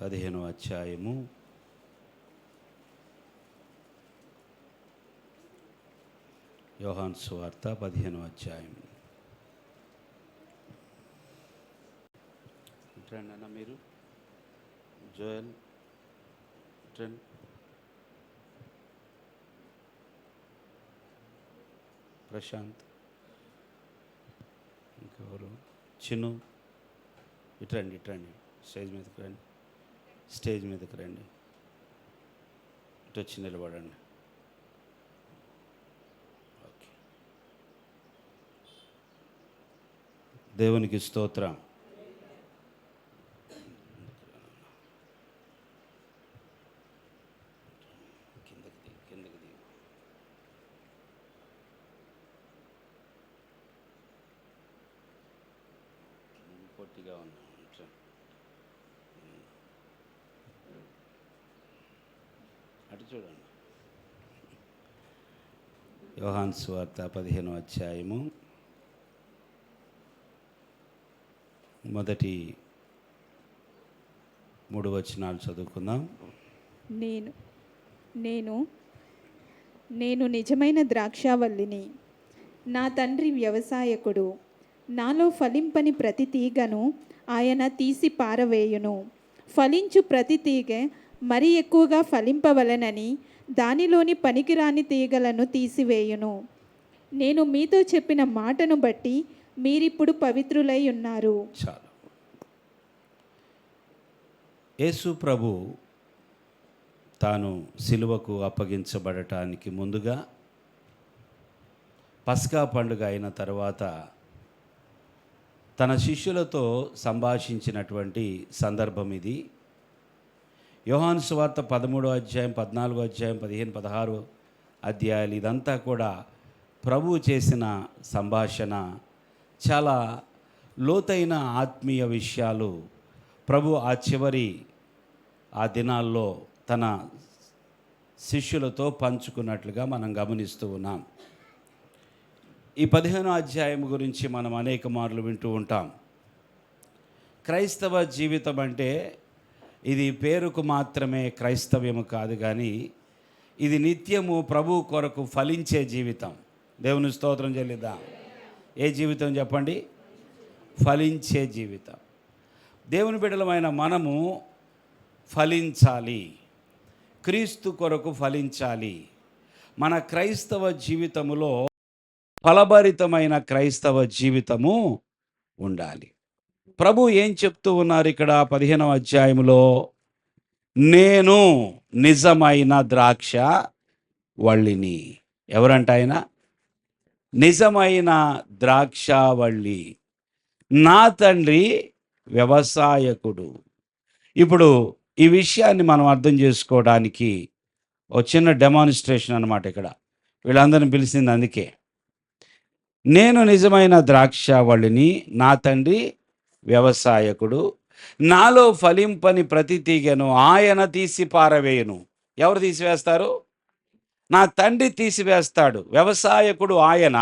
15వ అధ్యాయము యోహాను సువార్త 15వ అధ్యాయం. రండి అన్న మీరు, జోయల్ రండి. ప్రశాంత్, ఇంకెవరు, చిన్ను, ఇట్రండి స్టేజ్ మీదకి రండి, స్టేజ్ మీదకి రండి, ఇటు వచ్చి నిలబడండి. ఓకే, దేవునికి స్తోత్రం. కిందకి దిగు. పొట్టిగా ఉన్నా, అటు చూడండి. యోహాను సువార్త 15వ అధ్యాయము మొదటి 3 వచనాలు చదువుకుందాం. నేను నిజమైన ద్రాక్షావల్లిని, నా తండ్రి వ్యవసాయకుడు. నాలో ఫలింపని ప్రతి తీగను ఆయన తీసి పారవేయును. ఫలించు ప్రతి తీగ మరి ఎక్కువగా ఫలింపవలెనని దానిలోని పనికిరాని తీగలను తీసివేయును. నేను మీతో చెప్పిన మాటను బట్టి మీరిప్పుడు పవిత్రులై ఉన్నారు. చాలు. యేసు ప్రభు తాను సిలువకు అప్పగించబడటానికి ముందుగా, పస్కా పండుగ అయిన తర్వాత తన శిష్యులతో సంభాషించినటువంటి సందర్భం ఇది. యోహాను సువార్త 13వ అధ్యాయం, 14వ అధ్యాయం, 15, 16 అధ్యాయాలు, ఇదంతా కూడా ప్రభువు చేసిన సంభాషణ. చాలా లోతైన ఆత్మీయ విషయాలు ప్రభు ఆ దినాల్లో తన శిష్యులతో పంచుకున్నట్లుగా మనం గమనిస్తూ ఉన్నాం. ఈ 15వ అధ్యాయం గురించి మనం అనేక మార్లు వింటూ ఉంటాం. క్రైస్తవ జీవితం అంటే ఇది పేరుకు మాత్రమే క్రైస్తవ్యము కాదు, కానీ ఇది నిత్యము ప్రభు కొరకు ఫలించే జీవితం. దేవుని స్తోత్రం చెల్లిద్దాం. ఏ జీవితం చెప్పండి? ఫలించే జీవితం. దేవుని బిడ్డలమైన మనము ఫలించాలి, క్రీస్తు కొరకు ఫలించాలి. మన క్రైస్తవ జీవితములో ఫలభరితమైన క్రైస్తవ జీవితము ఉండాలి. ప్రభు ఏం చెప్తూ ఉన్నారు ఇక్కడ 15వ అధ్యాయంలో? నేను నిజమైన ద్రాక్ష వల్లిని. ఎవరంట ఆయన? నిజమైన ద్రాక్షావల్లి. నా తండ్రి వ్యవసాయకుడు. ఇప్పుడు ఈ విషయాన్ని మనం అర్థం చేసుకోవడానికి ఒక చిన్న డెమాన్స్ట్రేషన్ అన్నమాట. ఇక్కడ వీళ్ళందరిని పిలిచింది అందుకే. నేను నిజమైన ద్రాక్షావళిని, నా తండ్రి వ్యవసాయకుడు. నాలో ఫలింపని ప్రతి తీగను ఆయన తీసి పారవేయును. ఎవరు తీసివేస్తారు? నా తండ్రి తీసివేస్తాడు. వ్యవసాయకుడు ఆయన,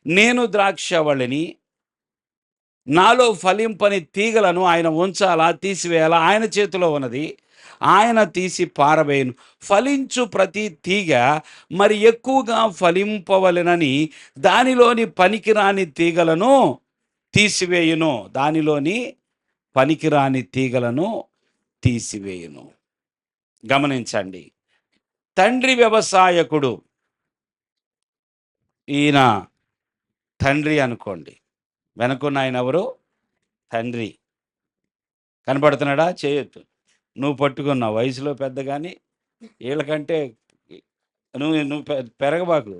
నేను ద్రాక్షావళిని. నాలో ఫలింపని తీగలను ఆయన ఉంచాలా, తీసివేయాలా? ఆయన చేతిలో ఉన్నది. ఆయన తీసి పారవేయును. ఫలించు ప్రతి తీగ మరి ఎక్కువగా ఫలింపవలెనని దానిలోని పనికిరాని తీగలను తీసివేయును. దానిలోని పనికిరాని తీగలను తీసివేయును. గమనించండి, తండ్రి వ్యవసాయకుడు. ఈయన తండ్రి అనుకోండి. వెనుకున్న ఆయన ఎవరు? తండ్రి. కనపడుతున్నాడా? చేయొద్దు. నువ్వు పట్టుకున్నావు, వయసులో పెద్ద, కానీ వీళ్ళకంటే నువ్వు పెరగబాకు.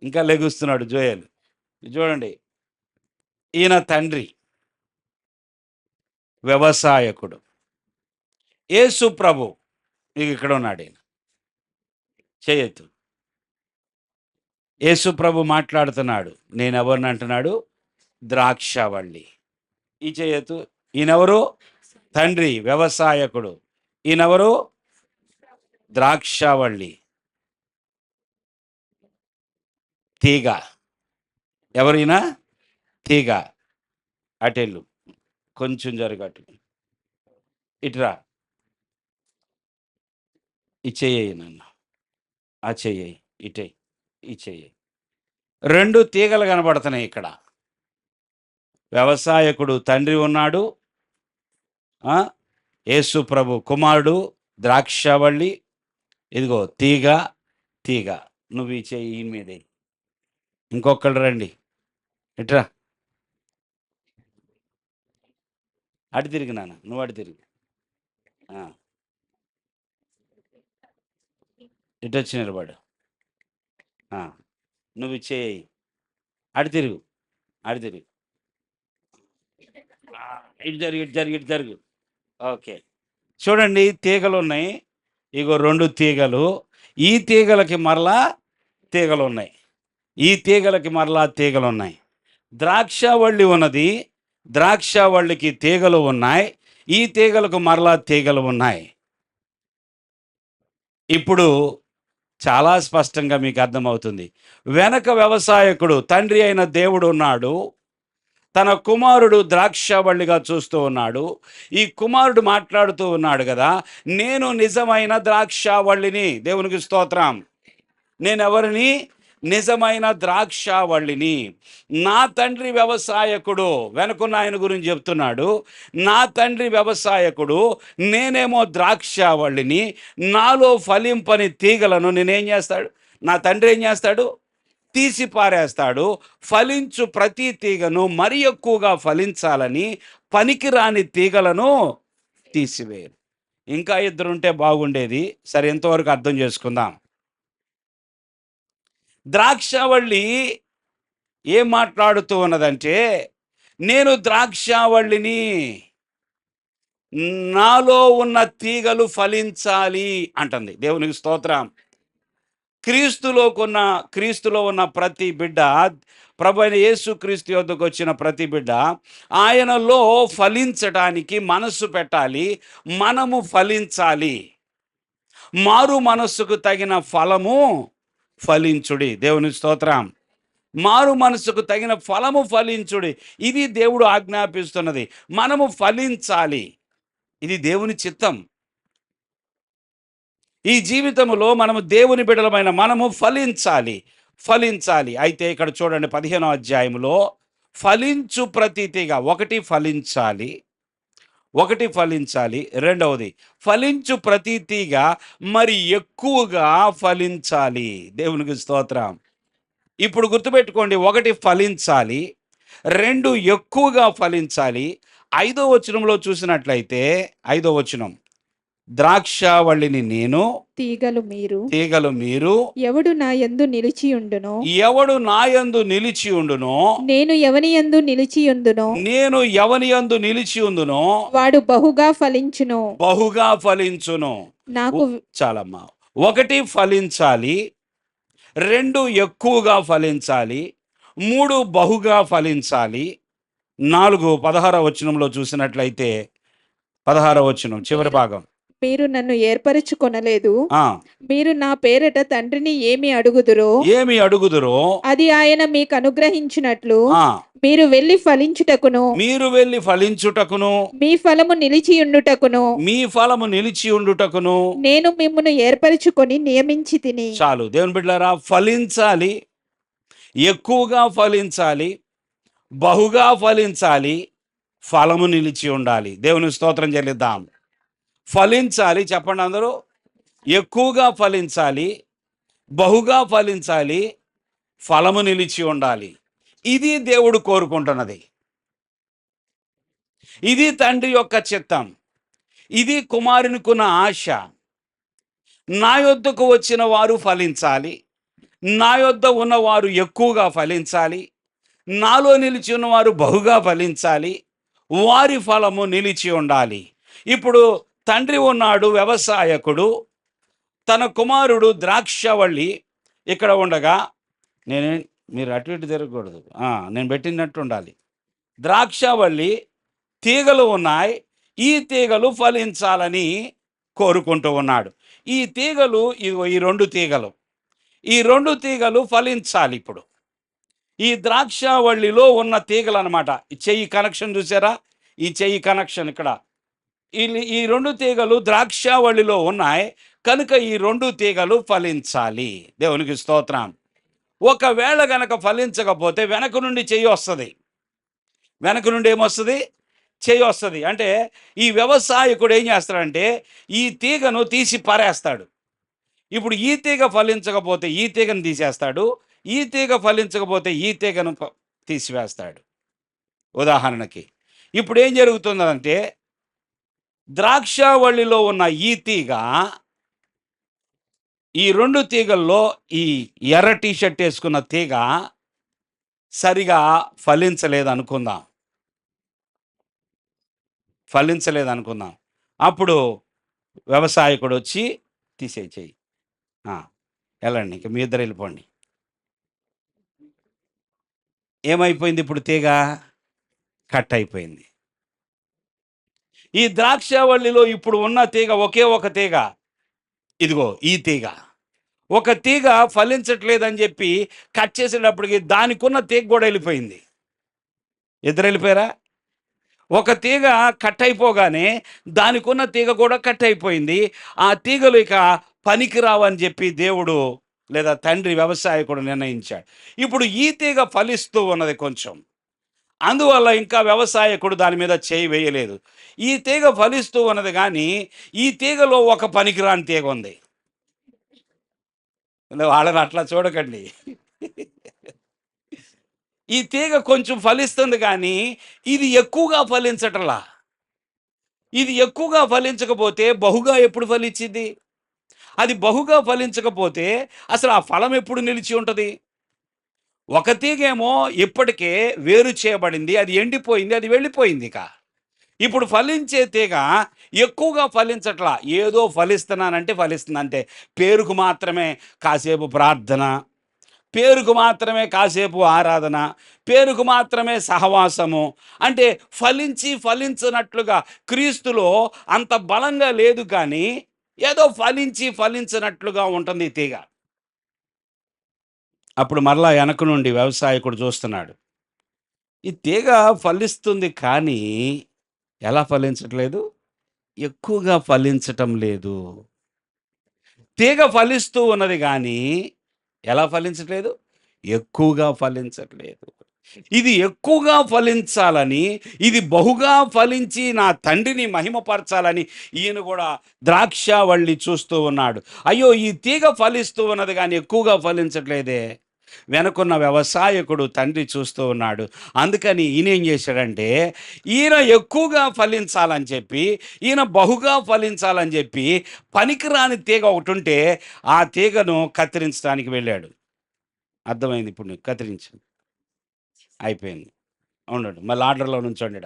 ఇంకా లెగుస్తున్నాడు జోయల్. చూడండి, ఈయన తండ్రి వ్యవసాయకుడు. యేసు ప్రభు ఇక్కడ ఉన్నాడు. ఈయన చేయొద్దు. యేసు ప్రభు మాట్లాడుతున్నాడు. నేను ఎవరిని అంటున్నాడు? ద్రాక్షావల్లి. ఈ చేయొద్దు. ఈయనెవరు? తండ్రి వ్యవసాయకుడు. ఈయనెవరు? ద్రాక్షావల్లి, తీగ. ఎవరైనా తీగ. అటెళ్ళు, కొంచెం జరగటు. ఇటురా, ఇచ్చేయి నన్ను, ఆ చెయ్యి, ఇటే, ఈ చెయ్యి. రెండు తీగలు కనబడుతున్నాయి ఇక్కడ. వ్యవసాయకుడు తండ్రి ఉన్నాడు, యేసు ప్రభు కుమారుడు ద్రాక్షవల్లి, ఇదిగో తీగ, తీగ. నువ్వు ఈ చెయ్యి ఈ మీదే. ఇంకొకళ్ళు రండి, ఇట్రా, అటు తిరిగి నాన్న, నువ్వు అటు తిరిగి, ఇటు వచ్చి నిలబడు. నువ్వు ఇచ్చేయి, అటు తిరుగు, అటు తిరుగు, ఇటు జరుగు, ఇటు జరుగు, ఇటు జరుగు. ఓకే, చూడండి తీగలు ఉన్నాయి, ఇగో రెండు తీగలు. ఈ తీగలకి మరలా తీగలు ఉన్నాయి, ఈ తీగలకి మరలా తీగలు ఉన్నాయి. ద్రాక్షవల్లి ఉన్నది, ద్రాక్షవల్లికి తీగలు ఉన్నాయి, ఈ తీగలకు మరలా తీగలు ఉన్నాయి. ఇప్పుడు చాలా స్పష్టంగా మీకు అర్థమవుతుంది. వెనక వ్యవసాయకుడు తండ్రి అయిన దేవుడు ఉన్నాడు, తన కుమారుడు ద్రాక్షవల్లిగా చూస్తూ ఉన్నాడు. ఈ కుమారుడు మాట్లాడుతూ ఉన్నాడు కదా, నేను నిజమైన ద్రాక్షవల్లిని. దేవునికి స్తోత్రం. నేనెవరిని? నిజమైన ద్రాక్షవల్లిని. నా తండ్రి వ్యవసాయకుడు. వెనుకున్న ఆయన గురించి చెప్తున్నాడు. నా తండ్రి వ్యవసాయకుడు, నేనేమో ద్రాక్షవల్లిని. నాలో ఫలింపని తీగలను నేనేం చేస్తాడు? నా తండ్రి ఏం చేస్తాడు? తీసి పారేస్తాడు. ఫలించు ప్రతి తీగను మరి ఎక్కువగా ఫలించాలని పనికిరాని తీగలను తీసివేయరు. ఇంకా ఇద్దరుంటే బాగుండేది. సరే, ఎంతవరకు అర్థం చేసుకుందాం. ద్రాక్షవల్లి ఏం మాట్లాడుతూ ఉన్నదంటే, నేను ద్రాక్షవల్లిని, నాలో ఉన్న తీగలు ఫలించాలి అంటుంది. దేవునికి స్తోత్రం. క్రీస్తులో ఉన్న ప్రతి బిడ్డ, ప్రభు అయిన యేసు క్రీస్తు యొద్దకు వచ్చిన ప్రతి బిడ్డ ఆయనలో ఫలించడానికి మనస్సు పెట్టాలి. మనము ఫలించాలి. మారు మనస్సుకు తగిన ఫలము ఫలించుడి. దేవుని స్తోత్రం. మారు మనసుకు తగిన ఫలము ఫలించుడి. ఇది దేవుడు ఆజ్ఞాపిస్తున్నది. మనము ఫలించాలి. ఇది దేవుని చిత్తం. ఈ జీవితంలో మనము దేవుని బిడ్డలమైన మనము ఫలించాలి, ఫలించాలి. అయితే ఇక్కడ చూడండి, 15వ అధ్యాయంలో ఫలించు ప్రతి తీగ, ఒకటి ఫలించాలి. రెండవది, ఫలించు ప్రతి తీగ మరి ఎక్కువగా ఫలించాలి. దేవునికి స్తోత్రం. ఇప్పుడు గుర్తుపెట్టుకోండి, ఒకటి ఫలించాలి, రెండు ఎక్కువగా ఫలించాలి. 5వ వచనంలో చూసినట్లయితే, 5వ వచనం, ద్రాక్షవల్లిని నేను, తీగలు మీరు, ఎవడు నా యందు నిలిచియుండునో, నేను ఎవని యందు నిలిచియుందునో, వాడు బహుగా ఫలించును. నాకు చాలమ్మా. ఒకటి ఫలించాలి, రెండు ఎక్కువగా ఫలించాలి, మూడు బహుగా ఫలించాలి, 4 16వ వచనంలో చూసినట్లయితే, 16వ వచనం చివరి భాగం, మీరు నన్ను ఏర్పరచుకొనలేదు, మీరు నా పేరట తండ్రిని ఏమి అడుగుదురో అది ఆయన మీకు అనుగ్రహించినట్లు మీరు వెళ్ళి ఫలించుటకును మీ ఫలము నిలిచియుండుటకును నేను మిమ్మును ఏర్పరచుకొని నియమించి తిని. చాలు దేవుని బిడ్డలారా, ఫలించాలి, ఎక్కువగా ఫలించాలి, బహుగా ఫలించాలి, ఫలము నిలిచి ఉండాలి. దేవుని స్తోత్రం చెల్లిద్దాం. ఫలించాలి, చెప్పండి అందరూ. ఎక్కువగా ఫలించాలి, బహుగా ఫలించాలి, ఫలము నిలిచి ఉండాలి. ఇది దేవుడు కోరుకుంటున్నది. ఇది తండ్రి యొక్క చిత్తం. ఇది కుమారునికున్న ఆశ. నా యొద్దకు వచ్చిన వారు ఫలించాలి, నా యొద్ద ఉన్నవారు ఎక్కువగా ఫలించాలి, నాలో నిలిచి ఉన్నవారు బహుగా ఫలించాలి, వారి ఫలము నిలిచి ఉండాలి. ఇప్పుడు తండ్రి ఉన్నాడు, వ్యవసాయకుడు, తన కుమారుడు ద్రాక్షవల్లి ఇక్కడ ఉండగా, మీరు అటు ఇటు తిరగకూడదు, నేను పెట్టినట్టు ఉండాలి. ద్రాక్షవల్లి, తీగలు ఉన్నాయి, ఈ తీగలు ఫలించాలని కోరుకుంటూ ఉన్నాడు. ఈ తీగలు, ఈ రెండు తీగలు ఫలించాలి. ఇప్పుడు ఈ ద్రాక్షవల్లిలో ఉన్న తీగలు అనమాట. ఈ చెయ్యి కనెక్షన్ చూసారా? ఈ చెయ్యి కనెక్షన్ ఇక్కడ ఈ 2 తీగలు ద్రాక్షావళిలో ఉన్నాయి కనుక ఈ 2 తీగలు ఫలించాలి. దేవునికి స్తోత్రం. ఒకవేళ గనక ఫలించకపోతే వెనక నుండి చెయ్యి వస్తుంది. వెనక నుండి ఏమొస్తుంది? చెయ్యి వస్తుంది. అంటే ఈ వ్యవసాయకుడు ఏం చేస్తాడంటే ఈ తీగను తీసి పారేస్తాడు. ఇప్పుడు ఈ తీగ ఫలించకపోతే ఈ తీగను తీసేస్తాడు, ఈ తీగ ఫలించకపోతే ఈ తీగను తీసివేస్తాడు. ఉదాహరణకి ఇప్పుడు ఏం జరుగుతుందంటే ద్రాక్షావళిలో ఉన్న ఈ తీగ ఈ 2 తీగల్లో ఈ ఎర్ర టీషర్ట్ వేసుకున్న తీగ సరిగా ఫలించలేదనుకుందాం. అప్పుడు వ్యవసాయకుడు వచ్చి తీసేయి, వెళ్ళండి, ఇంక మీ ఇద్దరు వెళ్ళిపోండి. ఏమైపోయింది? ఇప్పుడు తీగ కట్ అయిపోయింది. ఈ ద్రాక్షావళిలో ఇప్పుడు ఉన్న తీగ ఒకే ఒక తీగ, ఇదిగో ఈ తీగ. ఒక తీగ ఫలించట్లేదని చెప్పి కట్ చేసేటప్పటికి దానికున్న తీగ కూడా వెళ్ళిపోయింది. ఇద్దరు వెళ్ళిపోయారా? ఒక తీగ కట్ అయిపోగానే దానికున్న తీగ కూడా కట్ అయిపోయింది. ఆ తీగలు ఇక పనికిరావని చెప్పి దేవుడు లేదా తండ్రి వ్యవసాయకుడు నిర్ణయించాడు. ఇప్పుడు ఈ తీగ ఫలిస్తూ ఉన్నది కొంచెం, అందువల్ల ఇంకా వ్యవసాయకుడు దాని మీద చేయి వేయలేదు. ఈ తీగ ఫలిస్తూ ఉన్నది, కానీ ఈ తీగలో ఒక పనికిరాని తీగ ఉంది. వాళ్ళని అట్లా చూడకండి. ఈ తీగ కొంచెం ఫలిస్తుంది, కానీ ఇది ఎక్కువగా ఫలించటంలా. ఇది ఎక్కువగా ఫలించకపోతే బహుగా ఎప్పుడు ఫలించింది? అది బహుగా ఫలించకపోతే అసలు ఆ ఫలం ఎప్పుడు నిలిచి ఉంటుంది? ఒక తీగేమో ఇప్పటికే వేరు చేయబడింది, అది ఎండిపోయింది, అది వెళ్ళిపోయింది. ఇప్పుడు ఫలించే తీగ ఎక్కువగా ఫలించట్లా. ఏదో ఫలిస్తున్నానంటే ఫలిస్తుందంటే పేరుకు మాత్రమే కాసేపు ప్రార్థన, పేరుకు మాత్రమే కాసేపు ఆరాధన, పేరుకు మాత్రమే సహవాసము. అంటే ఫలించినట్లుగా క్రీస్తులో అంత బలంగా లేదు, కానీ ఏదో ఫలించినట్లుగా ఉంటుంది ఈ తీగ. అప్పుడు మరలా వెనక నుండి వ్యవసాయకుడు చూస్తున్నాడు, ఈ తీగ ఫలిస్తుంది, కానీ ఎలా ఫలించట్లేదు? ఎక్కువగా ఫలించటం లేదు. తీగ ఫలిస్తూ ఉన్నది, కానీ ఎలా ఫలించట్లేదు? ఎక్కువగా ఫలించట్లేదు. ఇది ఎక్కువగా ఫలించాలని, ఇది బహుగా ఫలించి నా తండ్రిని మహిమపరచాలని ఈయన కూడా ద్రాక్షావళి చూస్తూ ఉన్నాడు. అయ్యో, ఈ తీగ ఫలిస్తూ ఉన్నది కానీ ఎక్కువగా ఫలించట్లేదే. వెనుకున్న వ్యవసాయకుడు తండ్రి చూస్తూ ఉన్నాడు. అందుకని ఈయన ఏం చేశాడంటే ఈయన ఎక్కువగా ఫలించాలని చెప్పి, ఈయన బహుగా ఫలించాలని చెప్పి పనికిరాని తీగ ఒకటి ఉంటే ఆ తీగను కత్తిరించడానికి వెళ్ళాడు. అర్థమైంది ఇప్పుడు నీకు? కత్తిరించండి, అయిపోయింది. ఉండండి, మళ్ళీ ఆర్డర్లో నుంచోండి,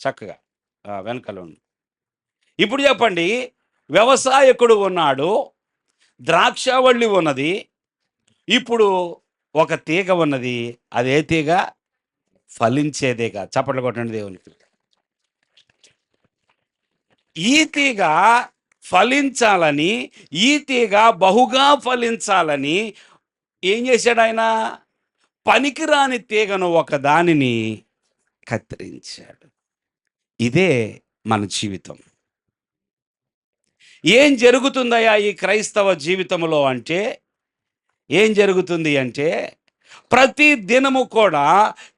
చక్కగా వెనకలో ఉండి. ఇప్పుడు చెప్పండి, వ్యవసాయకుడు ఉన్నాడు, ద్రాక్షావళి ఉన్నది, ఇప్పుడు ఒక తీగ ఉన్నది. అదే తీగ? ఫలించే తీగ. చప్పట్లు కొట్టండి దేవునికి. ఈ తీగ ఫలించాలని, ఈ తీగ బహుగా ఫలించాలని ఏం చేశాడు ఆయన? పనికిరాని తీగను ఒక దానిని కత్తిరించాడు. ఇదే మన జీవితం. ఏం జరుగుతుందయ్యా ఈ క్రైస్తవ జీవితంలో అంటే, ఏం జరుగుతుంది అంటే ప్రతి దినము కూడా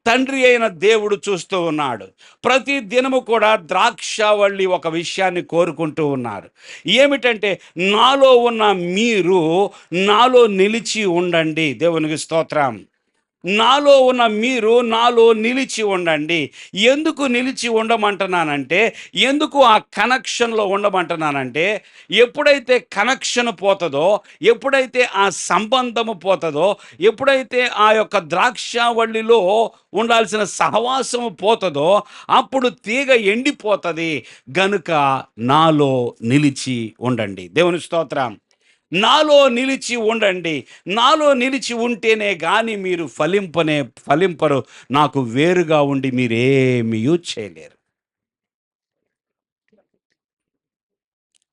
తండ్రి అయిన దేవుడు చూస్తూ ఉన్నాడు. ప్రతి దినము కూడా ద్రాక్షావళి ఒక విషయాన్ని కోరుకుంటూ ఉన్నారు. ఏమిటంటే నాలో ఉన్న మీరు నాలో నిలిచి ఉండండి. దేవునికి స్తోత్రం. నాలో ఉన్న మీరు నాలో నిలిచి ఉండండి. ఎందుకు నిలిచి ఉండమంటున్నానంటే, ఎందుకు ఆ కనెక్షన్లో ఉండమంటున్నానంటే, ఎప్పుడైతే కనెక్షన్ పోతుందో, ఎప్పుడైతే ఆ సంబంధము పోతుందో, ఎప్పుడైతే ఆ యొక్క ద్రాక్షావళిలో ఉండాల్సిన సహవాసము పోతుందో, అప్పుడు తీగ ఎండిపోతుంది. గనుక నాలో నిలిచి ఉండండి. దేవుని స్తోత్రం. నాలో నిలిచి ఉండండి. నాలో నిలిచి ఉంటేనే కానీ మీరు ఫలింపరు. నాకు వేరుగా ఉండి మీరేమీ చేయలేరు.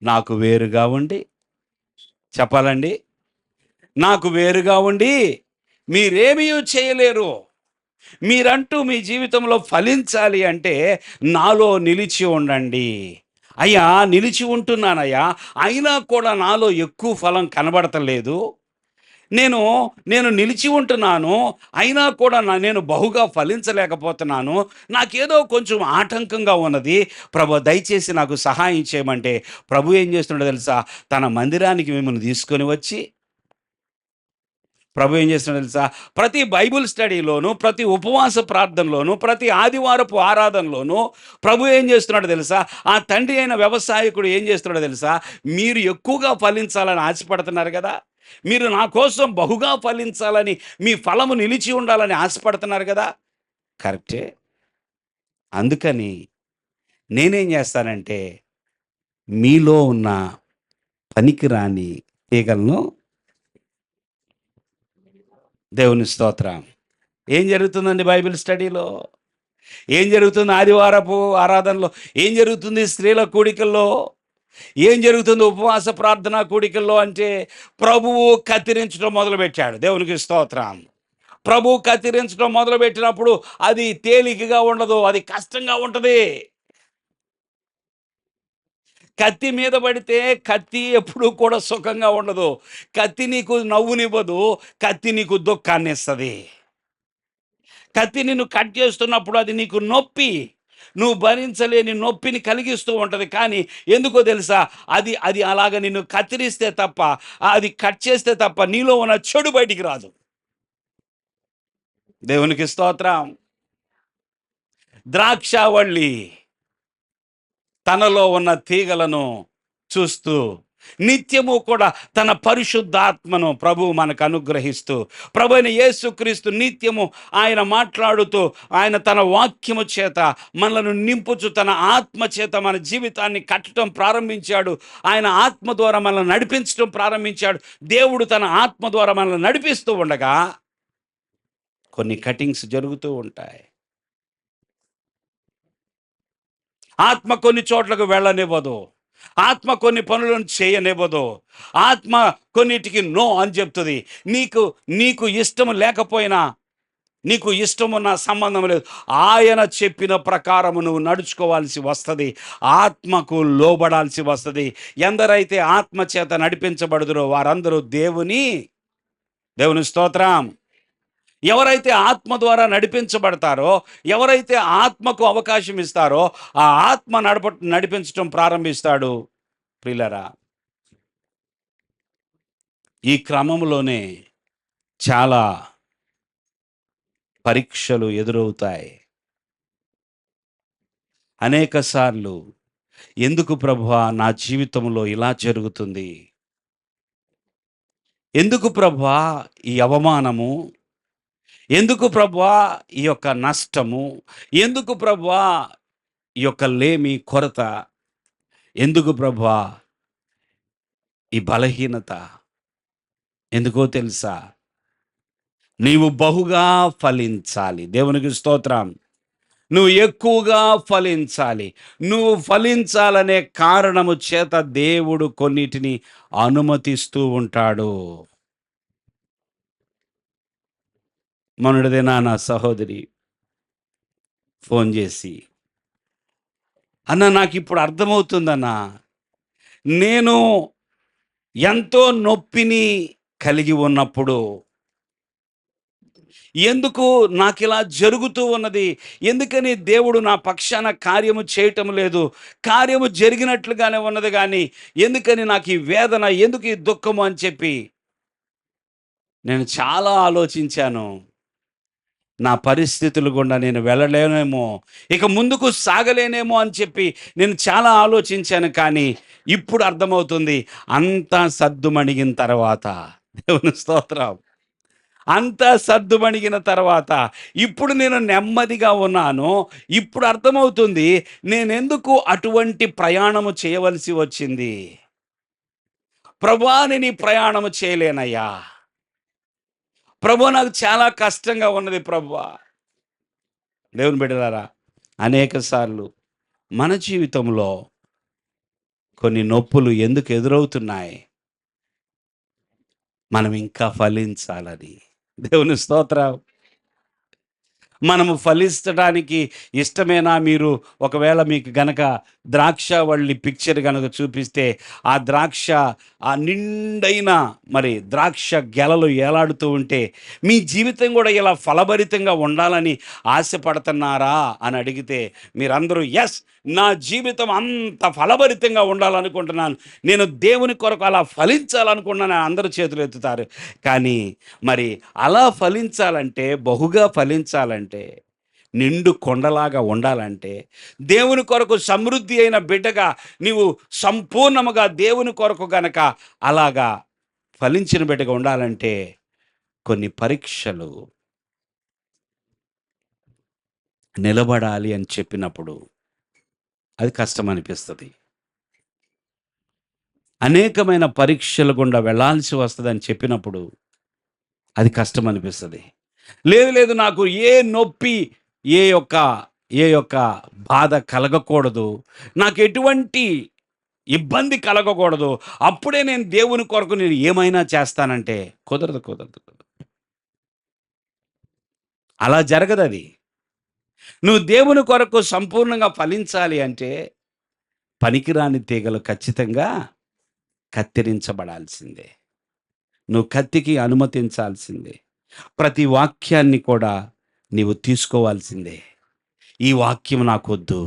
నాకు వేరుగా ఉండి, చెప్పాలండి, నాకు వేరుగా ఉండి మీరేమీ చేయలేరు. మీరంటూ మీ జీవితంలో ఫలించాలి అంటే నాలో నిలిచి ఉండండి. అయ్యా నిలిచి ఉంటున్నానయ్యా, అయినా కూడా నాలో ఎక్కువ ఫలం కనబడతలేదు. నేను నేను నిలిచి ఉంటున్నాను, అయినా కూడా నేను బహుగా ఫలించలేకపోతున్నాను. నాకేదో కొంచెం ఆటంకంగా ఉన్నది. ప్రభు దయచేసి నాకు సహాయం చేయమంటే, ప్రభు ఏం చేస్తున్నాడో తెలుసా? తన మందిరానికి మిమ్మల్ని తీసుకొని వచ్చి, ప్రభు ఏం చేస్తున్నాడో తెలుసా? ప్రతి బైబిల్ స్టడీలోను, ప్రతి ఉపవాస ప్రార్థనలోను, ప్రతి ఆదివారపు ఆరాధనలోను ప్రభు ఏం చేస్తున్నాడో తెలుసా? ఆ తండ్రి అయిన వ్యవసాయకుడు ఏం చేస్తున్నాడో తెలుసా? మీరు ఎక్కువగా ఫలించాలని ఆశపడుతున్నారు కదా! మీరు నా కోసం బహుగా ఫలించాలని, మీ ఫలము నిలిచి ఉండాలని ఆశపడుతున్నారు కదా! కరెక్టే. అందుకని నేనేం చేస్తానంటే, మీలో ఉన్న పనికిరాని తీగలను, దేవుని స్తోత్రం. ఏం జరుగుతుందండి బైబిల్ స్టడీలో? ఏం జరుగుతుంది ఆదివారపు ఆరాధనలో? ఏం జరుగుతుంది స్త్రీల కూడికల్లో? ఏం జరుగుతుంది ఉపవాస ప్రార్థన కూడికల్లో అంటే, ప్రభువు కత్తిరించడం మొదలుపెట్టాడు. దేవునికి స్తోత్రం. ప్రభువు కత్తిరించడం మొదలుపెట్టినప్పుడు అది తేలికగా ఉండదు, అది కష్టంగా ఉంటుంది. కత్తి మీద పడితే కత్తి ఎప్పుడూ కూడా సుఖంగా ఉండదు. కత్తి నీకు నవ్వునివ్వదు, కత్తి నీకు దుఃఖాన్ని ఇస్తుంది. కత్తి నిన్ను కట్ చేస్తున్నప్పుడు అది నీకు నొప్పి, నువ్వు భరించలేని నొప్పిని కలిగిస్తూ ఉంటుంది. కానీ ఎందుకో తెలుసా? అది అది అలాగ నిన్ను కత్తిరిస్తే తప్ప, అది కట్ చేస్తే తప్ప నీలో ఉన్న చెడు బయటికి రాదు. దేవునికి స్తోత్రం. ద్రాక్షావళ్ళి తనలో ఉన్న తీగలను చూస్తూ నిత్యము కూడా తన పరిశుద్ధాత్మను ప్రభువు మనకు అనుగ్రహిస్తూ, ప్రభు అయిన యేసుక్రీస్తు నిత్యము ఆయన మాట్లాడుతూ, ఆయన తన వాక్యము చేత మనలను నింపుచు, తన ఆత్మ చేత మన జీవితాన్ని కట్టడం ప్రారంభించాడు. ఆయన ఆత్మ ద్వారా మనల్ని నడిపించడం ప్రారంభించాడు. దేవుడు తన ఆత్మ ద్వారా మనల్ని నడిపిస్తూ ఉండగా కొన్ని కటింగ్స్ జరుగుతూ ఉంటాయి. ఆత్మ కొన్ని చోట్లకు వెళ్ళనివ్వదు. ఆత్మ కొన్ని పనులను చేయనివ్వదు. ఆత్మ కొన్నిటికి నో అని చెప్తుంది. నీకు నీకు ఇష్టం లేకపోయినా, నీకు ఇష్టమున్న సంబంధం లేదు, ఆయన చెప్పిన ప్రకారము నువ్వు నడుచుకోవాల్సి వస్తుంది. ఆత్మకు లోబడాల్సి వస్తుంది. ఎందరైతే ఆత్మ చేత నడిపించబడుదురో వారందరూ దేవుని స్తోత్రం. ఎవరైతే ఆత్మ ద్వారా నడిపించబడతారో, ఎవరైతే ఆత్మకు అవకాశం ఇస్తారో, ఆ ఆత్మ నడిపించడం ప్రారంభిస్తాడు. ప్రియులారా, ఈ క్రమంలోనే చాలా పరీక్షలు ఎదురవుతాయి. అనేక సార్లు ఎందుకు ప్రభువా నా జీవితంలో ఇలా జరుగుతుంది? ఎందుకు ప్రభువా ఈ అవమానము? ఎందుకు ప్రభువా ఈ యొక్క నష్టము? ఎందుకు ప్రభువా ఈ యొక్క లేమి, కొరత? ఎందుకు ప్రభువా ఈ బలహీనత? ఎందుకో తెలుసా? నీవు బహుగా ఫలించాలి. దేవునికి స్తోత్రం. నువ్వు ఎక్కువగా ఫలించాలి. నువ్వు ఫలించాలనే కారణము చేత దేవుడు కొన్నిటిని అనుమతిస్తూ ఉంటాడు. మొన్నటిదే నా సహోదరి ఫోన్ చేసి, అన్న నాకు ఇప్పుడు అర్థమవుతుందన్నా, నేను ఎంతో నొప్పిని కలిగి ఉన్నప్పుడు ఎందుకు నాకు ఇలా జరుగుతూ ఉన్నది? ఎందుకని దేవుడు నా పక్షాన కార్యము చేయటం లేదు? కార్యము జరిగినట్లుగానే ఉన్నది కానీ ఎందుకని నాకు ఈ వేదన, ఎందుకు ఈ దుఃఖము అని చెప్పి నేను చాలా ఆలోచించాను. నా పరిస్థితులు గుండా నేను వెళ్ళలేనేమో, ఇక ముందుకు సాగలేనేమో అని చెప్పి నేను చాలా ఆలోచించాను. కానీ ఇప్పుడు అర్థమవుతుంది, అంతా సద్దుమణిగిన తర్వాత, దేవుని స్తోత్రం, అంతా సర్దుమణిగిన తర్వాత ఇప్పుడు నేను నెమ్మదిగా ఉన్నాను. ఇప్పుడు అర్థమవుతుంది నేనెందుకు అటువంటి ప్రయాణము చేయవలసి వచ్చింది. ప్రభువా నేను ఈ ప్రయాణము చేయలేనయ్యా. ప్రభువా నాకు చాలా కష్టంగా ఉన్నది ప్రభువా. దేవుని బిడ్డలారా, అనేక సార్లు మన జీవితంలో కొన్ని నొప్పులు ఎందుకు ఎదురవుతున్నాయి? మనం ఇంకా ఫలించాలని. దేవుని స్తోత్రం. మనము ఫలించడానికి ఇష్టమేనా? మీరు ఒకవేళ మీకు గనక ద్రాక్షవల్లి పిక్చర్ గనక చూపిస్తే, ఆ ద్రాక్ష ఆ నిండైన మరి ద్రాక్ష గెలలు ఏలాడుతూ ఉంటే, మీ జీవితం కూడా ఇలా ఫలభరితంగా ఉండాలని ఆశపడుతున్నారా అని అడిగితే, మీరందరూ ఎస్, నా జీవితం అంత ఫలభరితంగా ఉండాలనుకుంటున్నాను, నేను దేవుని కొరకు అలా ఫలించాలనుకుంటున్నాను అందరూ చేతులు ఎత్తుతారు. కానీ మరి అలా ఫలించాలంటే, బహుగా ఫలించాలంటే, నిండు కొండలాగా ఉండాలంటే, దేవుని కొరకు సమృద్ధి అయిన బిడ్డగా నీవు సంపూర్ణముగా దేవుని కొరకు గనక అలాగా ఫలించిన బిడ్డగా ఉండాలంటే కొన్ని పరీక్షలు నిలబడాలి అని చెప్పినప్పుడు అది కష్టం అనిపిస్తుంది. అనేకమైన పరీక్షల గుండా వెళ్ళాల్సి వస్తుందని చెప్పినప్పుడు అది కష్టం అనిపిస్తుంది. లేదు లేదు, నాకు ఏ నొప్పి, ఏ యొక్క బాధ కలగకూడదు, నాకు ఎటువంటి ఇబ్బంది కలగకూడదు, అప్పుడే నేను దేవుని కొరకు నేను ఏమైనా చేస్తానంటే కుదరదు, కుదరదు, కుదరదు. అలా జరగదు అది. నువ్వు దేవుని కొరకు సంపూర్ణంగా ఫలించాలి అంటే పనికిరాని తీగలు ఖచ్చితంగా కత్తిరించబడాల్సిందే. నువ్వు కత్తికి అనుమతించాల్సిందే. ప్రతి వాక్యాన్ని కూడా నీవు తీసుకోవాల్సిందే. ఈ వాక్యం నాకొద్దు,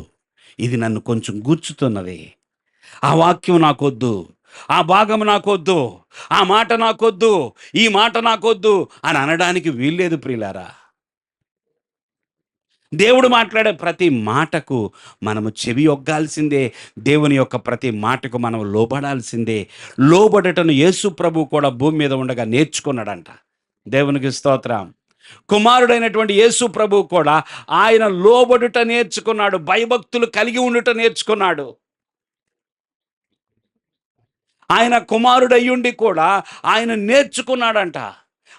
ఇది నన్ను కొంచెం గుర్చుతున్నది, ఆ వాక్యం నాకొద్దు, ఆ భాగం నాకొద్దు, ఆ మాట నాకొద్దు, ఈ మాట నాకొద్దు అని అనడానికి వీల్లేదు ప్రియులారా. దేవుడు మాట్లాడే ప్రతి మాటకు మనము చెవి ఒగ్గాల్సిందే. దేవుని యొక్క ప్రతి మాటకు మనం లోబడాల్సిందే. లోబడటను యేసు ప్రభు కూడా భూమి మీద ఉండగా నేర్చుకున్నాడంట. దేవునికి స్తోత్రం. కుమారుడైనటువంటి యేసు ప్రభు కూడా ఆయన లోబడుట నేర్చుకున్నాడు, భయభక్తులు కలిగి ఉండుట నేర్చుకున్నాడు. ఆయన కుమారుడయ్యుండి కూడా ఆయన నేర్చుకున్నాడంట.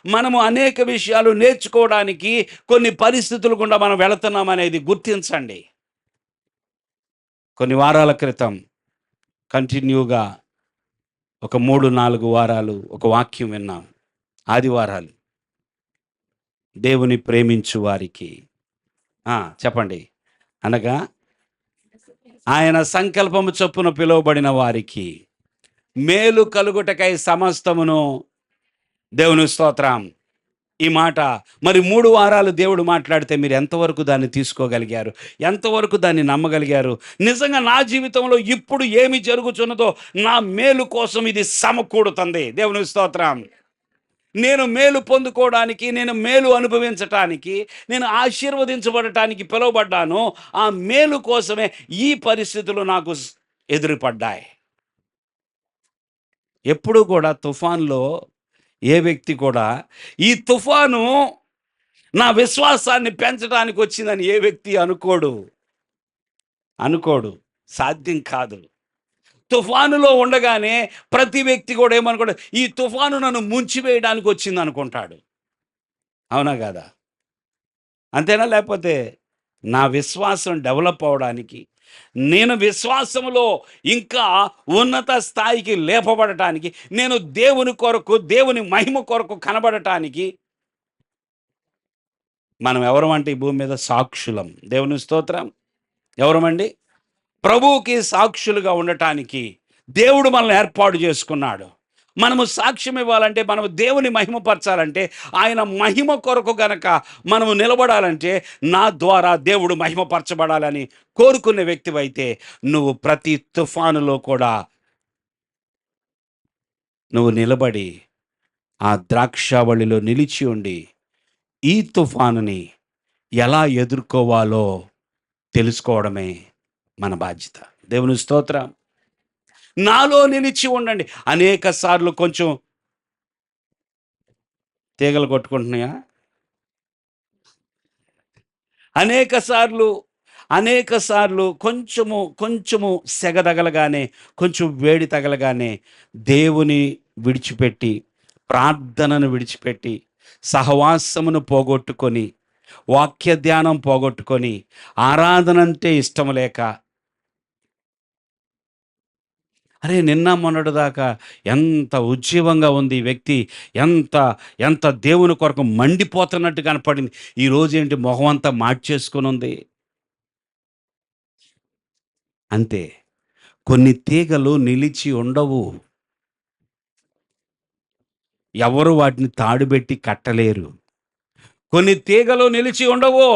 మనము అనేక విషయాలు నేర్చుకోవడానికి కొన్ని పరిస్థితులు గుండా మనం వెళుతున్నాం అనేది గుర్తించండి. కొన్ని వారాల క్రితం కంటిన్యూగా ఒక 3-4 వారాలు ఒక వాక్యం విన్నాం. ఆదివారాలు. దేవుని ప్రేమించు వారికి చెప్పండి, అనగా ఆయన సంకల్పము చొప్పున పిలువబడిన వారికి మేలు కలుగుటకై సమస్తమును. దేవుని స్తోత్రం. ఈ మాట మరి 3 వారాలు దేవుడు మాట్లాడితే మీరు ఎంతవరకు దాన్ని తీసుకోగలిగారు? ఎంతవరకు దాన్ని నమ్మగలిగారు? నిజంగా నా జీవితంలో ఇప్పుడు ఏమి జరుగుతున్నదో నా మేలు కోసం ఇది సమకూడుతుంది. దేవుని స్తోత్రం. నేను మేలు పొందుకోవడానికి, నేను మేలు అనుభవించటానికి, నేను ఆశీర్వదించబడటానికి పిలువబడ్డాను. ఆ మేలు కోసమే ఈ పరిస్థితులు నాకు ఎదురుపడ్డాయి. ఎప్పుడు కూడా తుఫాన్లో ఏ వ్యక్తి కూడా ఈ తుఫాను నా విశ్వాసాన్ని పెంచడానికి వచ్చిందని ఏ వ్యక్తి అనుకోడు. సాధ్యం కాదు. తుఫానులో ఉండగానే ప్రతి వ్యక్తి కూడా ఏమనుకోడు, ఈ తుఫాను నన్ను ముంచివేయడానికి వచ్చింది అనుకుంటాడు. అవునా కాదా? అంతేనా? లేకపోతే నా విశ్వాసం డెవలప్ అవడానికి, నేను విశ్వాసంలో ఇంకా ఉన్నత స్థాయికి లేపబడటానికి, నేను దేవుని కొరకు, దేవుని మహిమ కొరకు కనబడటానికి మనం ఎవరమంటే ఈ భూమి మీద సాక్షులం. దేవుని స్తోత్రం. ఎవరమండి? ప్రభువుకి సాక్షులుగా ఉండటానికి దేవుడు మనల్ని ఏర్పాటు చేసుకున్నాడు. మనము సాక్ష్యం ఇవ్వాలంటే, మనము దేవుని మహిమపరచాలంటే, ఆయన మహిమ కొరకు గనక మనము నిలబడాలంటే, నా ద్వారా దేవుడు మహిమపరచబడాలని కోరుకునే వ్యక్తివైతే నువ్వు ప్రతి తుఫానులో కూడా నువ్వు నిలబడి ఆ ద్రాక్షావళిలో నిలిచి ఉండి ఈ తుఫానుని ఎలా ఎదుర్కోవాలో తెలుసుకోవడమే మన బాధ్యత. దేవుని స్తోత్రం. నాలో నిలిచి ఉండండి. అనేక సార్లు కొంచెం తీగలు కొట్టుకుంటున్నాయా? అనేక సార్లు కొంచెము సెగ తగలగానే, కొంచెం వేడి తగలగానే దేవుని విడిచిపెట్టి, ప్రార్థనను విడిచిపెట్టి, సహవాసమును పోగొట్టుకొని, వాక్య ధ్యానం పోగొట్టుకొని, ఆరాధన అంటే ఇష్టం లేక, అరే నిన్న మొన్నటి దాకా ఎంత ఉజ్జీవంగా ఉంది ఈ వ్యక్తి, ఎంత ఎంత దేవుని కొరకు మండిపోతున్నట్టు కనపడింది, ఈరోజు ఏంటి మొహం అంతా మార్చేసుకొని ఉంది. అంతే, కొన్ని తీగలు నిలిచి ఉండవు. ఎవరు వాటిని తాడుబెట్టి కట్టలేరు. కొన్ని తీగలు నిలిచి ఉండవు.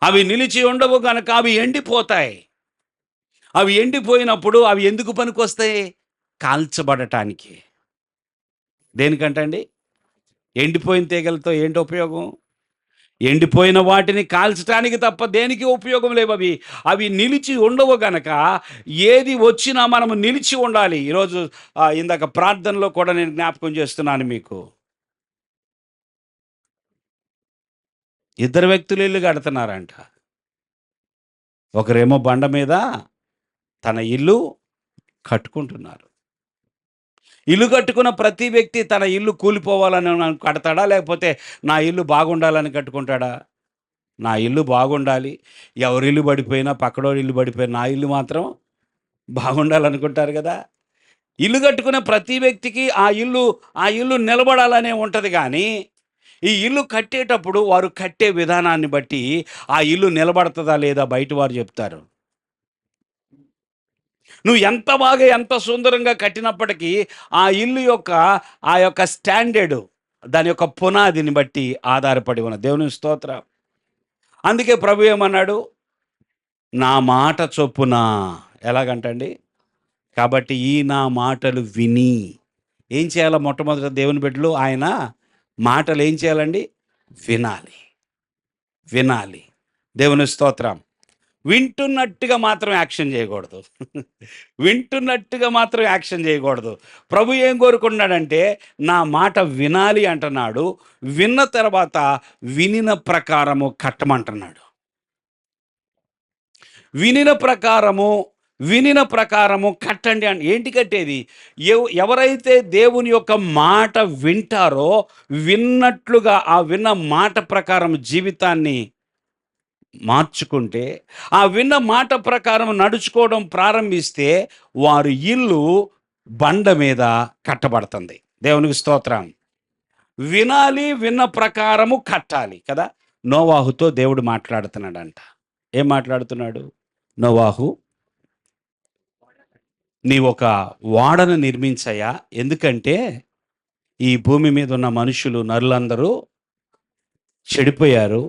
అవి నిలిచి ఉండవు కనుక అవి ఎండిపోతాయి. అవి ఎండిపోయినప్పుడు అవి ఎందుకు పనికొస్తాయి? కాల్చబడటానికి. దేనికంటండి? ఎండిపోయిన తీగలతో ఏంటి ఉపయోగం? ఎండిపోయిన వాటిని కాల్చటానికి తప్ప దేనికి ఉపయోగం లేవు. అవి అవి నిలిచి ఉండవు గనక ఏది వచ్చినా మనము నిలిచి ఉండాలి. ఈరోజు ఇందాక ప్రార్థనలో కూడా నేను జ్ఞాపకం చేస్తున్నాను మీకు. ఇద్దరు వ్యక్తులు ఇల్లు కడుతున్నారంట. ఒకరేమో బండ మీద తన ఇల్లు కట్టుకుంటున్నారు. ఇల్లు కట్టుకున్న ప్రతి వ్యక్తి తన ఇల్లు కూలిపోవాలని కడతాడా, లేకపోతే నా ఇల్లు బాగుండాలని కట్టుకుంటాడా? నా ఇల్లు బాగుండాలి, ఎవరి ఇల్లు పడిపోయినా, పక్కడోడి ఇల్లు పడిపోయినా నా ఇల్లు మాత్రం బాగుండాలనుకుంటారు కదా. ఇల్లు కట్టుకునే ప్రతి వ్యక్తికి ఆ ఇల్లు నిలబడాలనే ఉంటుంది. కానీ ఈ ఇల్లు కట్టేటప్పుడు వారు కట్టే విధానాన్ని బట్టి ఆ ఇల్లు నిలబడుతుందా లేదా బయట వారు చెప్తారు. నువ్వు ఎంత బాగా ఎంత సుందరంగా కట్టినప్పటికీ ఆ ఇల్లు యొక్క ఆ యొక్క స్టాండర్డ్, దాని యొక్క పునాదిని బట్టి ఆధారపడి ఉన్న దేవుని స్తోత్రం. అందుకే ప్రభు ఏమన్నాడు? నా మాట చొప్పున. ఎలాగంటండి? కాబట్టి ఈ నా మాటలు విని ఏం చేయాలి? మొట్టమొదట దేవుని బిడ్డలు ఆయన మాటలు ఏం చేయాలండి? వినాలి. వినాలి. దేవుని స్తోత్రం. వింటున్నట్టుగా మాత్రం యాక్షన్ చేయకూడదు. వింటున్నట్టుగా మాత్రం యాక్షన్ చేయకూడదు. ప్రభు ఏం కోరుకున్నాడంటే నా మాట వినాలి అంటున్నాడు. విన్న తర్వాత వినిన ప్రకారము కట్టమంటున్నాడు. వినిన ప్రకారము కట్టండి అని. ఏంటి కట్టేది? ఎవరైతే దేవుని యొక్క మాట వింటారో విన్నట్లుగా ఆ విన్న మాట ప్రకారం జీవితాన్ని మార్చుకుంటే, ఆ విన్న మాట ప్రకారం నడుచుకోవడం ప్రారంభిస్తే వారి ఇల్లు బండ మీద కట్టబడుతుంది. దేవునికి స్తోత్రం. వినాలి, విన్న ప్రకారము కట్టాలి కదా. నోవాహుతో దేవుడు మాట్లాడుతున్నాడంట. ఏం మాట్లాడుతున్నాడు? నోవాహు, నీ ఒక ఓడను నిర్మించయ్యా, ఎందుకంటే ఈ భూమి మీద ఉన్న మనుషులు నరులందరూ చెడిపోయారు,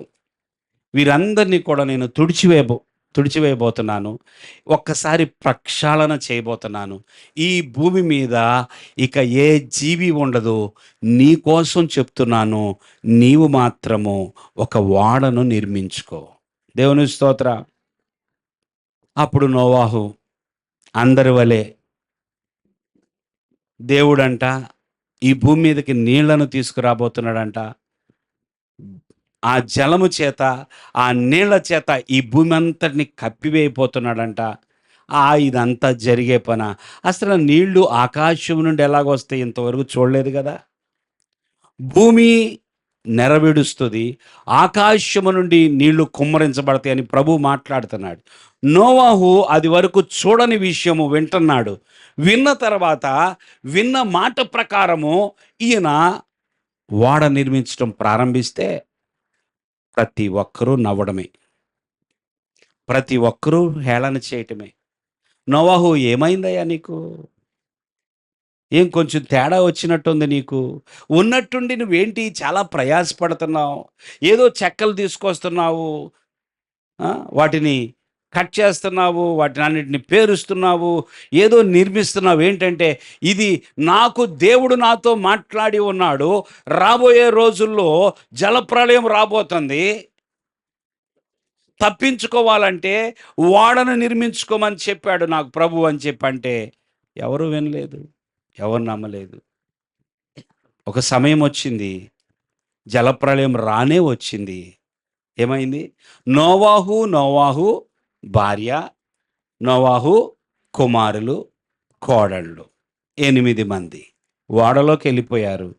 వీరందరినీ కూడా నేను తుడిచివేయబోతున్నాను, ఒక్కసారి ప్రక్షాళన చేయబోతున్నాను, ఈ భూమి మీద ఇక ఏ జీవి ఉండదు, నీ కోసం చెప్తున్నాను, నీవు మాత్రము ఒక ఓడను నిర్మించుకో. దేవుని స్తోత్ర. అప్పుడు నోవాహు అందరి వలె దేవుడంట ఈ భూమి మీదకి నీళ్లను తీసుకురాబోతున్నాడంట. ఆ జలము చేత, ఆ నీళ్ల చేత ఈ భూమి అంతటిని కప్పివేయబోతున్నాడంట. ఇదంతా జరిగే పన? అసలు నీళ్లు ఆకాశం నుండి ఎలాగొస్తాయి? ఇంతవరకు చూడలేదు కదా. భూమి నెరవేడుస్తుంది, ఆకాశము నుండి నీళ్లు కుమ్మరించబడతాయి అని ప్రభు మాట్లాడుతున్నాడు. నోవాహు అది వరకు చూడని విషయము వింటున్నాడు. విన్న తర్వాత విన్న మాట ప్రకారము ఈయన ఓడ నిర్మించడం ప్రారంభిస్తే ప్రతి ఒక్కరూ నవ్వడమే, ప్రతి ఒక్కరూ హేళన చేయటమే. నోవాహు, ఏమైందయ్యా నీకు? ఏం కొంచెం తేడా వచ్చినట్టుంది నీకు? ఉన్నట్టుండి నువ్వేంటి చాలా ప్రయాసపడుతున్నావు, ఏదో చెక్కలు తీసుకొస్తున్నావు, వాటిని కట్ చేస్తున్నావు, వాటిని అన్నిటిని పేరుస్తున్నావు, ఏదో నిర్మిస్తున్నావు. ఏంటంటే ఇది దేవుడు నాతో మాట్లాడి ఉన్నాడు, రాబోయే రోజుల్లో జలప్రళయం రాబోతుంది, తప్పించుకోవాలంటే ఓడను నిర్మించుకోమని చెప్పాడు నాకు ప్రభు అని చెప్పంటే ఎవరు వినలేదు, ఎవరు నమ్మలేదు. ఒక సమయం వచ్చింది, జలప్రళయం రానే వచ్చింది. ఏమైంది? నోవాహు భార్య, నోవాహు కుమారులు, కోడళ్ళు 8 మంది ఓడలోకి వెళ్ళిపోయారు.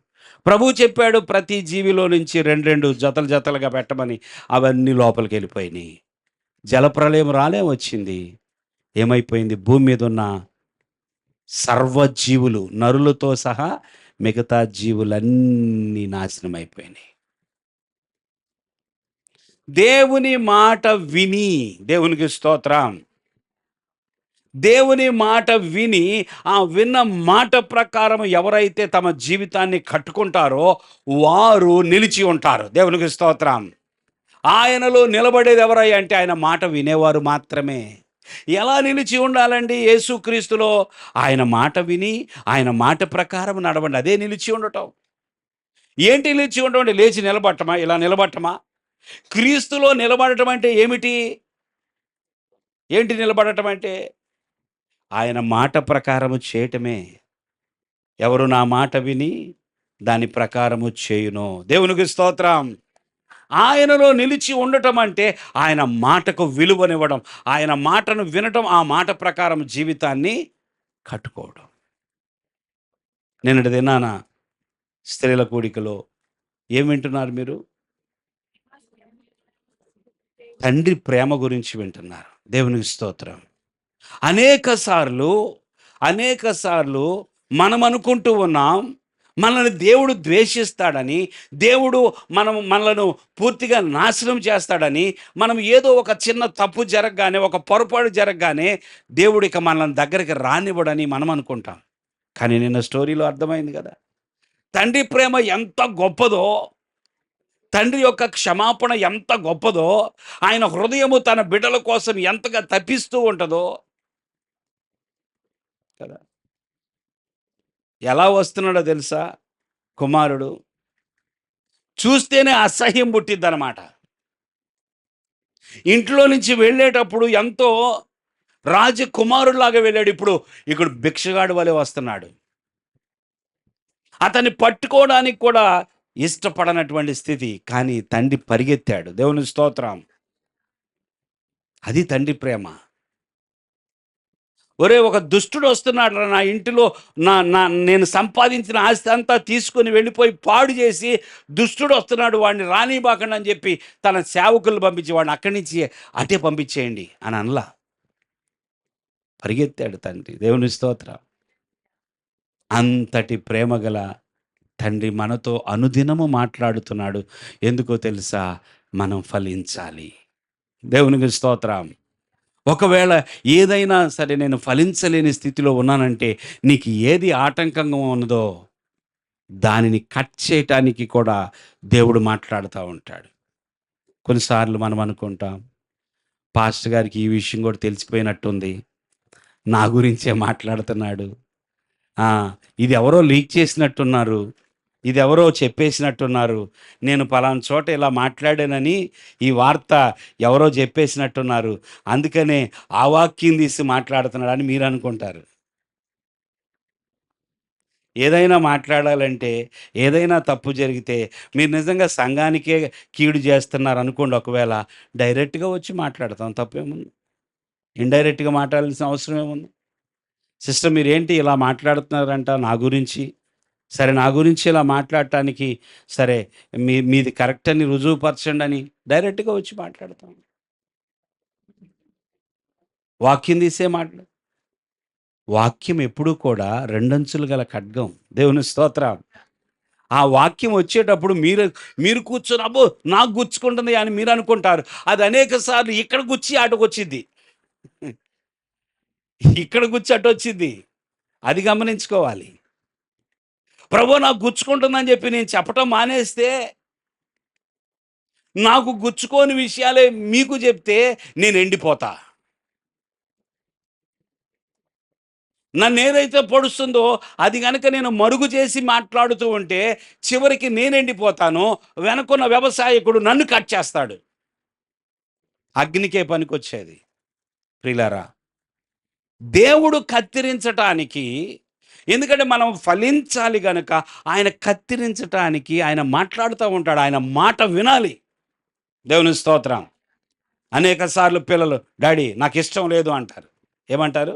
ప్రభు చెప్పాడు ప్రతి జీవిలో నుంచి 2 జతలుగా పెట్టమని. అవన్నీ లోపలికి వెళ్ళిపోయినాయి. జలప్రళయం రానే వచ్చింది. ఏమైపోయింది? భూమి మీద ఉన్న సర్వజీవులు, నరులతో సహా మిగతా జీవులన్నీ నాశనం అయిపోయినాయి. దేవుని మాట విని, దేవునికి స్తోత్రం, దేవుని మాట విని ఆ విన్న మాట ప్రకారం ఎవరైతే తమ జీవితాన్ని కట్టుకుంటారో వారు నిలిచి ఉంటారు. దేవునికి స్తోత్రం. ఆయనలో నిలబడేది ఎవరై అంటే ఆయన మాట వినేవారు మాత్రమే. ఎలా నిలిచి ఉండాలండి? యేసుక్రీస్తులో ఆయన మాట విని ఆయన మాట ప్రకారం నడవండి. అదే నిలిచి ఉండటం. ఏంటి నిలిచి ఉండటం అంటే? లేచి నిలబట్టమా? ఇలా నిలబట్టమా? క్రీస్తులో నిలబడటం అంటే ఏమిటి? ఏంటి నిలబడటం అంటే? ఆయన మాట ప్రకారము చేయటమే. ఎవరు నా మాట విని దాని ప్రకారము చేయునో. దేవునికి స్తోత్రం. ఆయనలో నిలిచి ఉండటం అంటే ఆయన మాటకు విలువనివ్వడం, ఆయన మాటను వినటం, ఆ మాట ప్రకారం జీవితాన్ని కట్టుకోవడం. నిన్నటి దినాన స్త్రీల కూడికలో ఏం వింటున్నారు మీరు? తండ్రి ప్రేమ గురించి వింటున్నారు. దేవునికి స్తోత్రం. అనేక సార్లు మనం అనుకుంటూ ఉన్నాం మనల్ని దేవుడు ద్వేషిస్తాడని, దేవుడు మనలను పూర్తిగా నాశనం చేస్తాడని, మనం ఏదో ఒక చిన్న తప్పు జరగగానే, ఒక పొరపాటు జరగగానే దేవుడు ఇక మనల్ని దగ్గరికి రానివ్వడని మనం అనుకుంటాం. కానీ నిన్న స్టోరీలో అర్థమైంది కదా, తండ్రి ప్రేమ ఎంత గొప్పదో, తండ్రి యొక్క క్షమాపణ ఎంత గొప్పదో, ఆయన హృదయము తన బిడ్డల కోసం ఎంతగా తప్పిస్తూ ఉంటుందో కదా. ఎలా వస్తున్నాడో తెలుసా? కుమారుడు చూస్తేనే అసహ్యం పుట్టిద్ది అనమాట. ఇంట్లో నుంచి వెళ్ళేటప్పుడు ఎంతో రాజకుమారులాగా వెళ్ళాడు. ఇప్పుడు భిక్షగాడు వలె వస్తున్నాడు. అతన్ని పట్టుకోవడానికి కూడా ఇష్టపడనటువంటి స్థితి. కానీ తండ్రి పరిగెత్తాడు. దేవుని స్తోత్రం. అది తండ్రి ప్రేమ. ఒరే, ఒక దుష్టుడు వస్తున్నాడు నా ఇంటిలో, నా నా నేను సంపాదించిన ఆస్తి అంతా తీసుకొని వెళ్ళిపోయి పాడు చేసి దుష్టుడు వస్తున్నాడు, వాడిని రానివ్వకండి అని చెప్పి తన సేవకులు పంపించి వాడిని అక్కడి నుంచి అటే పంపించేయండి అని అనలా. పరిగెత్తాడు తండ్రి. దేవుని స్తోత్రం. అంతటి ప్రేమ గల తండ్రి మనతో అనుదినము మాట్లాడుతున్నాడు. ఎందుకో తెలుసా? మనం ఫలించాలి. దేవునికి స్తోత్రం. ఒకవేళ ఏదైనా సరే నేను ఫలించలేని స్థితిలో ఉన్నానంటే, నీకు ఏది ఆటంకంగా ఉన్నదో దానిని కట్ చేయటానికి కూడా దేవుడు మాట్లాడుతూ ఉంటాడు. కొన్నిసార్లు మనం అనుకుంటాం, పాస్టర్ గారికి ఈ విషయం కూడా తెలిసిపోయినట్టుంది, నా గురించే మాట్లాడుతున్నాడు, ఇది ఎవరో లీక్ చేసినట్టున్నారు, ఇది ఎవరో చెప్పేసినట్టున్నారు, నేను పలానా చోట ఇలా మాట్లాడానని ఈ వార్త ఎవరో చెప్పేసినట్టున్నారు, అందుకనే ఆ వాక్యం తీసి మాట్లాడుతున్నాడు అని మీరు అనుకుంటారు. ఏదైనా మాట్లాడాలంటే, ఏదైనా తప్పు జరిగితే, మీరు నిజంగా సంఘానికే కీడు చేస్తున్నారు అనుకోండి, ఒకవేళ డైరెక్ట్గా వచ్చి మాట్లాడతాం, తప్పేముంది? ఇండైరెక్ట్గా మాట్లాడాల్సిన అవసరం ఏముంది? సిస్టర్ మీరేంటి ఇలా మాట్లాడుతున్నారంట నా గురించి? సరే, నా గురించి ఇలా మాట్లాడటానికి సరే మీది కరెక్ట్ అని రుజువుపరచండి అని డైరెక్ట్గా వచ్చి మాట్లాడతాం. వాక్యం తీసే మాట్లాడు. వాక్యం ఎప్పుడూ కూడా రెండంచులు గల ఖడ్గం. దేవుని స్తోత్రం. ఆ వాక్యం వచ్చేటప్పుడు మీరు కూర్చొని అబ్బో నాకు గుచ్చుకుంటుంది అని మీరు అనుకుంటారు. అది అనేక సార్లు ఇక్కడ గుచ్చి అటుకొచ్చిద్ది, ఇక్కడ గుచ్చి అటు వచ్చింది. అది గమనించుకోవాలి. ప్రభు నాకు గుచ్చుకుంటుందని చెప్పి నేను చెప్పటం మానేస్తే, నాకు గుచ్చుకోని విషయాలే మీకు చెప్తే నేను ఎండిపోతా. నన్ను ఏదైతే పొడుస్తుందో అది కనుక నేను మరుగు చేసి మాట్లాడుతూ ఉంటే చివరికి నేను ఎండిపోతాను. వెనకున్న వ్యవసాయకుడు నన్ను కట్ చేస్తాడు. అగ్నికే పనికొచ్చేది. ప్రియులారా, దేవుడు కత్తిరించటానికి, ఎందుకంటే మనం ఫలించాలి గనక ఆయన కత్తిరించటానికి ఆయన మాట్లాడుతూ ఉంటాడు. ఆయన మాట వినాలి. దేవుని స్తోత్రం. అనేక సార్లు పిల్లలు డాడీ నాకు ఇష్టం లేదు అంటారు. ఏమంటారు?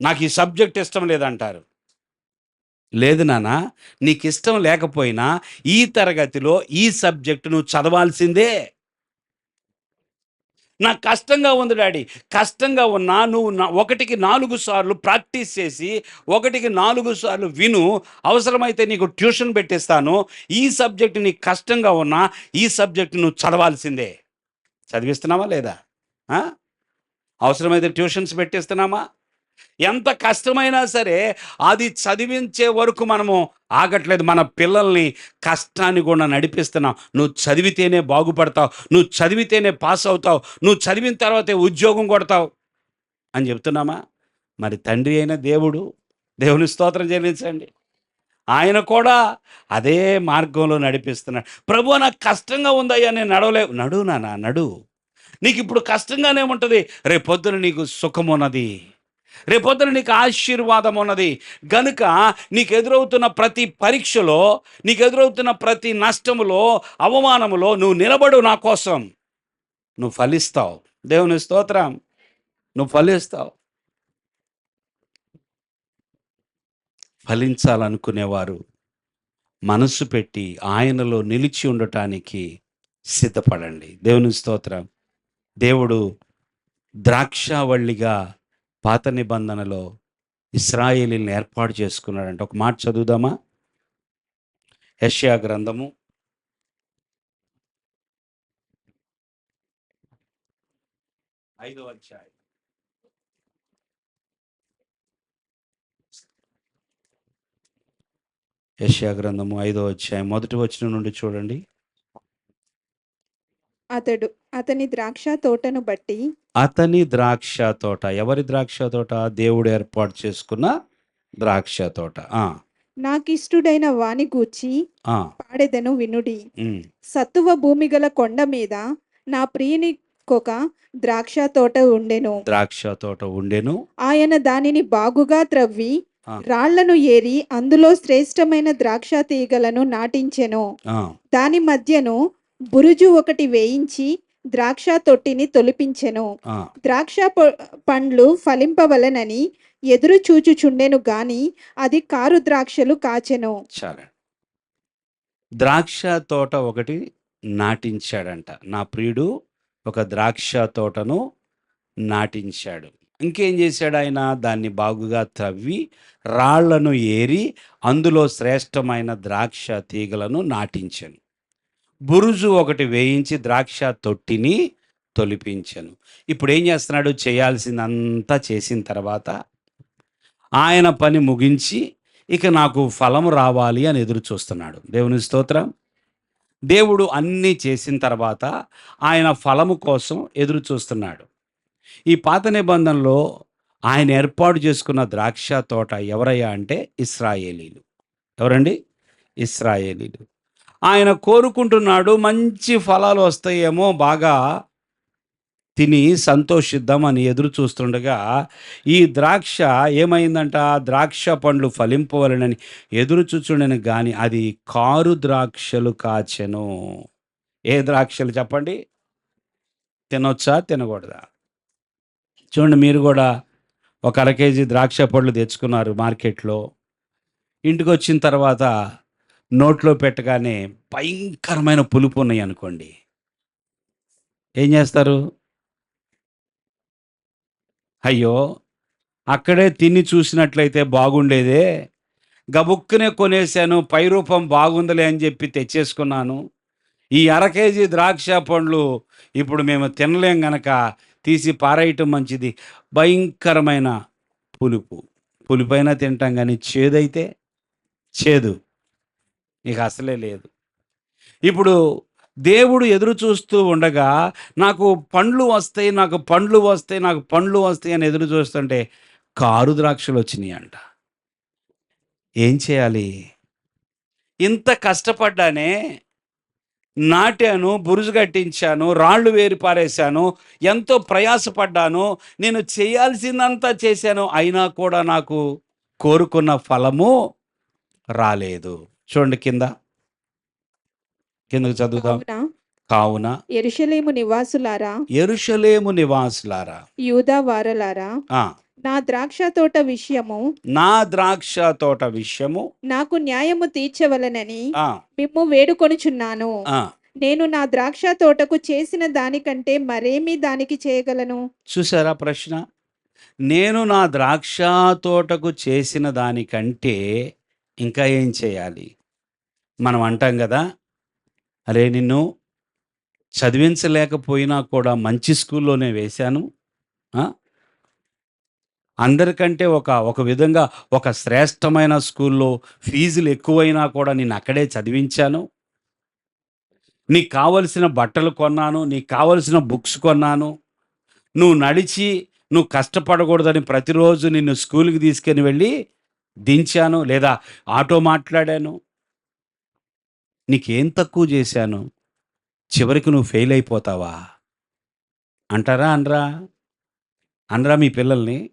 నాకు ఈ సబ్జెక్ట్ ఇష్టం లేదంటారు. లేదు నాన్న, నీకు ఇష్టం లేకపోయినా ఈ తరగతిలో ఈ సబ్జెక్టు నువ్వు చదవాల్సిందే. నాకు కష్టంగా ఉంది డాడీ. కష్టంగా ఉన్నా నువ్వు 1కి 4 సార్లు ప్రాక్టీస్ చేసి, 1కి 4 సార్లు విను. అవసరమైతే నీకు ట్యూషన్ పెట్టిస్తాను. ఈ సబ్జెక్ట్ నీకు కష్టంగా ఉన్నా, ఈ సబ్జెక్ట్ నువ్వు చదవాల్సిందే. చదివిస్తున్నామా లేదా? ఆ? అవసరమైతే ట్యూషన్స్ పెట్టిస్తున్నామా? ఎంత కష్టమైనా సరే అది చదివించే వరకు మనము ఆగట్లేదు. మన పిల్లల్ని కష్టాన్ని కూడా నడిపిస్తున్నాం. నువ్వు చదివితేనే బాగుపడతావు, నువ్వు చదివితేనే పాస్ అవుతావు, నువ్వు చదివిన తర్వాతే ఉద్యోగం కొడతావు అని చెప్తున్నామా? మరి తండ్రి అయిన దేవుని స్తోత్రం చెల్లించండి. ఆయన కూడా అదే మార్గంలో నడిపిస్తున్నాడు. ప్రభు నాకు కష్టంగా ఉందయ్యా, నేను నడు నాన్న నడు. నీకు ఇప్పుడు కష్టంగానే ఉంటుంది, రేపొద్దున నీకు సుఖం ఉన్నది, రేపొద్దున నీకు ఆశీర్వాదం ఉన్నది. గనుక నీకు ఎదురవుతున్న ప్రతి పరీక్షలో, నీకు ఎదురవుతున్న ప్రతి నష్టములో, అవమానములో నువ్వు నిలబడు నా కోసం. నువ్వు ఫలిస్తావు. దేవుని స్తోత్రం. నువ్వు ఫలిస్తావు. ఫలించాలనుకునేవారు మనస్సు పెట్టి ఆయనలో నిలిచి ఉండటానికి సిద్ధపడండి. దేవుని స్తోత్రం. దేవుడు ద్రాక్షావళిగా పాత నిబంధనలో ఇశ్రాయేలీని ఏర్పాటు చేసుకున్నాడంట. ఒక మాట చదువుదామా? యెషయా గ్రంథము 5వ అధ్యాయం. యెషయా గ్రంథము 5వ అధ్యాయం 1వ వచనం నుండి చూడండి. అతని ద్రాక్ష తోటను బట్టి, అతని ద్రాక్ష తోట. ఎవరి ద్రాక్ష తోట? దేవుడు ఏర్పాటు చేసుకున్న ద్రాక్ష తోట. నాకిష్టుడైన వాని గూర్చి పాడెదను వినుడి. సత్తువ భూమి గల కొండ మీద నా ప్రియునికొక ద్రాక్ష తోట ఉండెను. ఆయన దానిని బాగుగా త్రవ్వి రాళ్లను ఏరి అందులో శ్రేష్టమైన ద్రాక్ష తీగలను నాటించెను. దాని మధ్యను బురుజు ఒకటి వేయించి ద్రాక్ష తొట్టిని తొలిపించెను. ద్రాక్ష పండ్లు ఫలింపవలనని ఎదురు చూచుచుండెను గాని అది కారు ద్రాక్షలు కాచెను. చాలా ద్రాక్ష తోట ఒకటి నాటించాడంట. నా ప్రియుడు ఒక ద్రాక్ష తోటను నాటించాడు. ఇంకేం చేశాడు ఆయన? దాన్ని బాగుగా త్రవ్వి రాళ్లను ఏరి అందులో శ్రేష్టమైన ద్రాక్ష తీగలను నాటించాను. బురుజు ఒకటి వేయించి ద్రాక్ష తొట్టిని తొలిపించాను. ఇప్పుడు ఏం చేస్తున్నాడు? చేయాల్సిందంతా చేసిన తర్వాత ఆయన పని ముగించి ఇక నాకు ఫలము రావాలి అని ఎదురు చూస్తున్నాడు. దేవుని స్తోత్రం. దేవుడు అన్నీ చేసిన తర్వాత ఆయన ఫలము కోసం ఎదురు చూస్తున్నాడు. ఈ పాత నిబంధనలో ఆయన ఏర్పాటు చేసుకున్న ద్రాక్ష తోట ఎవరయ్యా అంటే ఇశ్రాయేలీలు. ఎవరండి? ఇశ్రాయేలీలు. ఆయన కోరుకుంటున్నాడు మంచి ఫలాలు వస్తాయేమో, బాగా తిని సంతోషిద్దామని ఎదురు చూస్తుండగా ఈ ద్రాక్ష ఏమైందంట? ద్రాక్ష పండ్లు ఫలింపవలనని ఎదురు చూచుండని కానీ అది కారు ద్రాక్షలు కాచెను. ఏ ద్రాక్షలు చెప్పండి? తినొచ్చా తినకూడదా? చూడండి, మీరు కూడా ఒక 1/2 కేజీ ద్రాక్ష పళ్ళు తెచ్చుకున్నారు మార్కెట్లో. ఇంటికి వచ్చిన తర్వాత నోట్లో పెట్టగానే భయంకరమైన పులుపు ఉన్నాయి అనుకోండి, ఏం చేస్తారు? అయ్యో, అక్కడే తిని చూసినట్లయితే బాగుండేదే, గబుక్కునే కొనేసాను, పై రూపం బాగుందిలే అని చెప్పి తెచ్చేసుకున్నాను. ఈ 1/2 కేజీ ద్రాక్ష పండ్లు ఇప్పుడు మేము తినలేం గనక తీసి పారేయటం మంచిది. భయంకరమైన పులుపైనా తింటాం కానీ చేదైతే చేదు ఇక అసలే లేదు. ఇప్పుడు దేవుడు ఎదురు చూస్తూ ఉండగా నాకు పండ్లు వస్తాయి, నాకు పండ్లు వస్తాయి, నాకు పండ్లు వస్తాయి అని ఎదురు చూస్తుంటే కారు ద్రాక్షలు వచ్చినాయి అంట. ఏం చేయాలి? ఇంత కష్టపడ్డానే, నాటాను, బురుజు కట్టించాను, రాళ్ళు వేరి పారేశాను, ఎంతో ప్రయాసపడ్డాను, నేను చేయాల్సిందంతా చేశాను, అయినా కూడా నాకు కోరుకున్న ఫలము రాలేదు. చూడండి, కిందకు చదువుదాం. కావున యెరూషలేము నివాసులారా, యూదా వారలారా, నా ద్రాక్ష తోట విషయము నాకు న్యాయము తీర్చవలనని మిమ్ము వేడుకొనుచున్నాను. నేను నా ద్రాక్ష తోటకు చేసిన దానికంటే మరేమి దానికి చేయగలను? చూసారా ప్రశ్న? నేను నా ద్రాక్ష తోటకు చేసిన దానికంటే ఇంకా ఏం చేయాలి? మనం అంటాం గదా! అరే! నిన్ను చదివించలేకపోయినా కూడా మంచి స్కూల్లోనే వేశాను. ఆ! అందరికంటే ఒక విధంగా ఒక శ్రేష్టమైన స్కూల్‌లో ఫీజులు ఎక్కువైనా కూడా నిన్నక్కడే చదివించాను. నీకు కావలసిన బట్టలు కొన్నాను. నీకు కావలసిన బుక్స్ కొన్నాను. నడిచి నువ్వు కష్టపడకూడదని ప్రతిరోజు నిన్ను స్కూలుకి తీసుకొని వెళ్ళి దించాను. లేదా ఆటో మాట్లాడాను. నీకేం తక్కువ చేశాను? చివరికి నువ్వు ఫెయిల్ అయిపోతావా? అంటారా? అనరా? అనరా మీ పిల్లల్ని?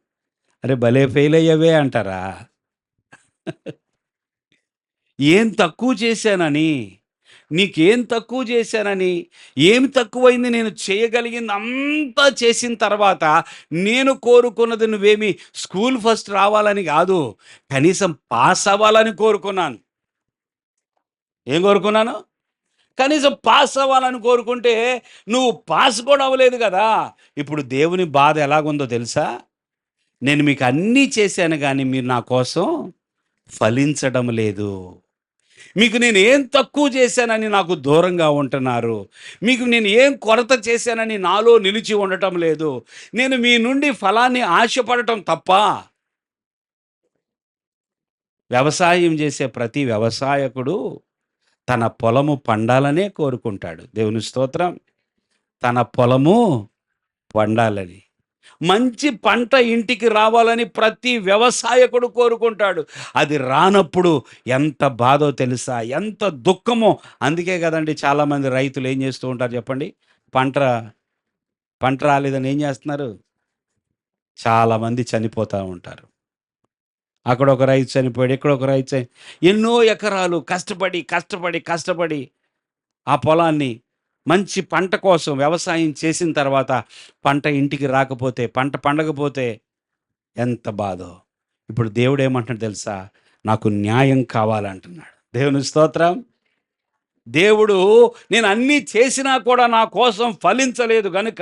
అరే భలే ఫెయిల్ అయ్యావే అంటారా? ఏం తక్కువ చేశానని? నీకేం తక్కువ చేశానని? ఏమి తక్కువైంది? నేను చేయగలిగింది అంతా చేసిన తర్వాత నేను కోరుకున్నది నువ్వేమి స్కూల్ ఫస్ట్ రావాలని కాదు. కనీసం పాస్ అవ్వాలని కోరుకున్నాను. ఏం కోరుకున్నాను? కనీసం పాస్ అవ్వాలని కోరుకుంటే నువ్వు పాస్ కూడా అవ్వలేదు కదా! ఇప్పుడు దేవుని బాధ ఎలాగుందో తెలుసా? నేను మీకు అన్నీ చేశాను గానీ మీరు నా కోసం ఫలించడం లేదు. మీకు నేను ఏం తక్కువ చేశానని నాకు దూరంగా ఉంటున్నారు. మీకు నేను ఏం కొరత చేశానని నాలో నిలిచి ఉండటం లేదు. నేను మీ నుండి ఫలాన్ని ఆశపడటం తప్ప. వ్యవసాయం చేసే ప్రతి వ్యవసాయకుడు తన పొలము పండాలనే కోరుకుంటాడు. దేవుని స్తోత్రం. తన పొలము పండాలని. మంచి పంట ఇంటికి రావాలని ప్రతి వ్యవసాయకుడు కోరుకుంటాడు. అది రానప్పుడు ఎంత బాధో తెలుసా? ఎంత దుఃఖమో! అందుకే కదండీ చాలామంది రైతులు ఏం చేస్తూ ఉంటారు చెప్పండి? పంట పంట రాలేదని ఏం చేస్తున్నారు? చాలామంది చనిపోతూ ఉంటారు. అక్కడ ఒక రైతు చనిపోయాడు. ఇక్కడ ఒక రైతు ఎన్నో ఎకరాలు కష్టపడి ఆ పొలాన్ని మంచి పంట కోసం వ్యవసాయం చేసిన తర్వాత పంట ఇంటికి రాకపోతే, పంట పండకపోతే ఎంత బాధో! ఇప్పుడు దేవుడు ఏమంటున్నాడు తెలుసా? నాకు న్యాయం కావాలంటున్నాడు. దేవుని స్తోత్రం. దేవుడు నేను అన్నీ చేసినా కూడా నా కోసం ఫలించలేదు గనుక,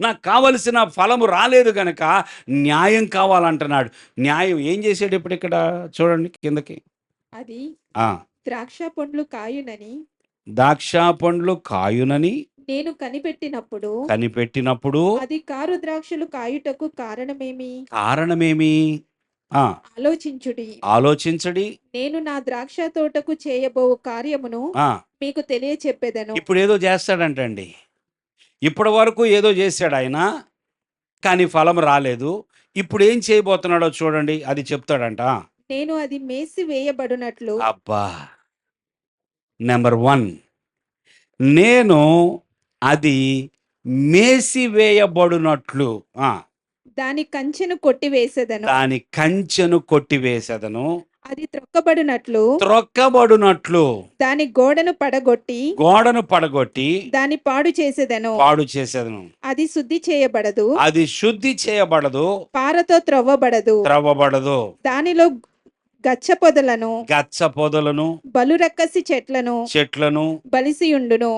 నాకు కావలసిన ఫలము రాలేదు గనుక న్యాయం కావాలంటున్నాడు. న్యాయం ఏం చేసాడు ఇప్పుడు ఇక్కడ చూడండి కిందకి. అది ఆ! ద్రాక్ష పండ్లు కాయునని ద్రాక్ష పండ్లు కాయునని నేను కనిపెట్టినప్పుడు అది కారు ద్రాక్షలు కాయుటకు కారణమేమి? కారణమేమి? ఆ! ఆలోచించడి. నేను నా ద్రాక్ష తోటకు చేయబో కార్యమును ఆ! మీకు తెలియచెప్పెదను. ఇప్పుడేదో చేస్తాడంటండి. ఇప్పటి వరకు ఏదో చేశాడు ఆయన. కానీ ఫలం రాలేదు. ఇప్పుడు ఏం చేయబోతున్నాడో చూడండి. అది చెప్తాడంట. నేను అది మేసి వేయబడునట్లు. అబ్బా! నంబర్ 1 నేను అది మేసివేయబడునట్లు. ఆ! దాని కంచెను కొట్టివేసెదను. అది త్రొక్కబడునట్లు దాని గోడను పడగొట్టి దాని పాడు చేసేదను. అది శుద్ధి చేయబడదు. పారతో త్రవ్వబడదు. దానిలో గచ్చ పొదలను బలురక్కసి చెట్లను బలిసియుండును.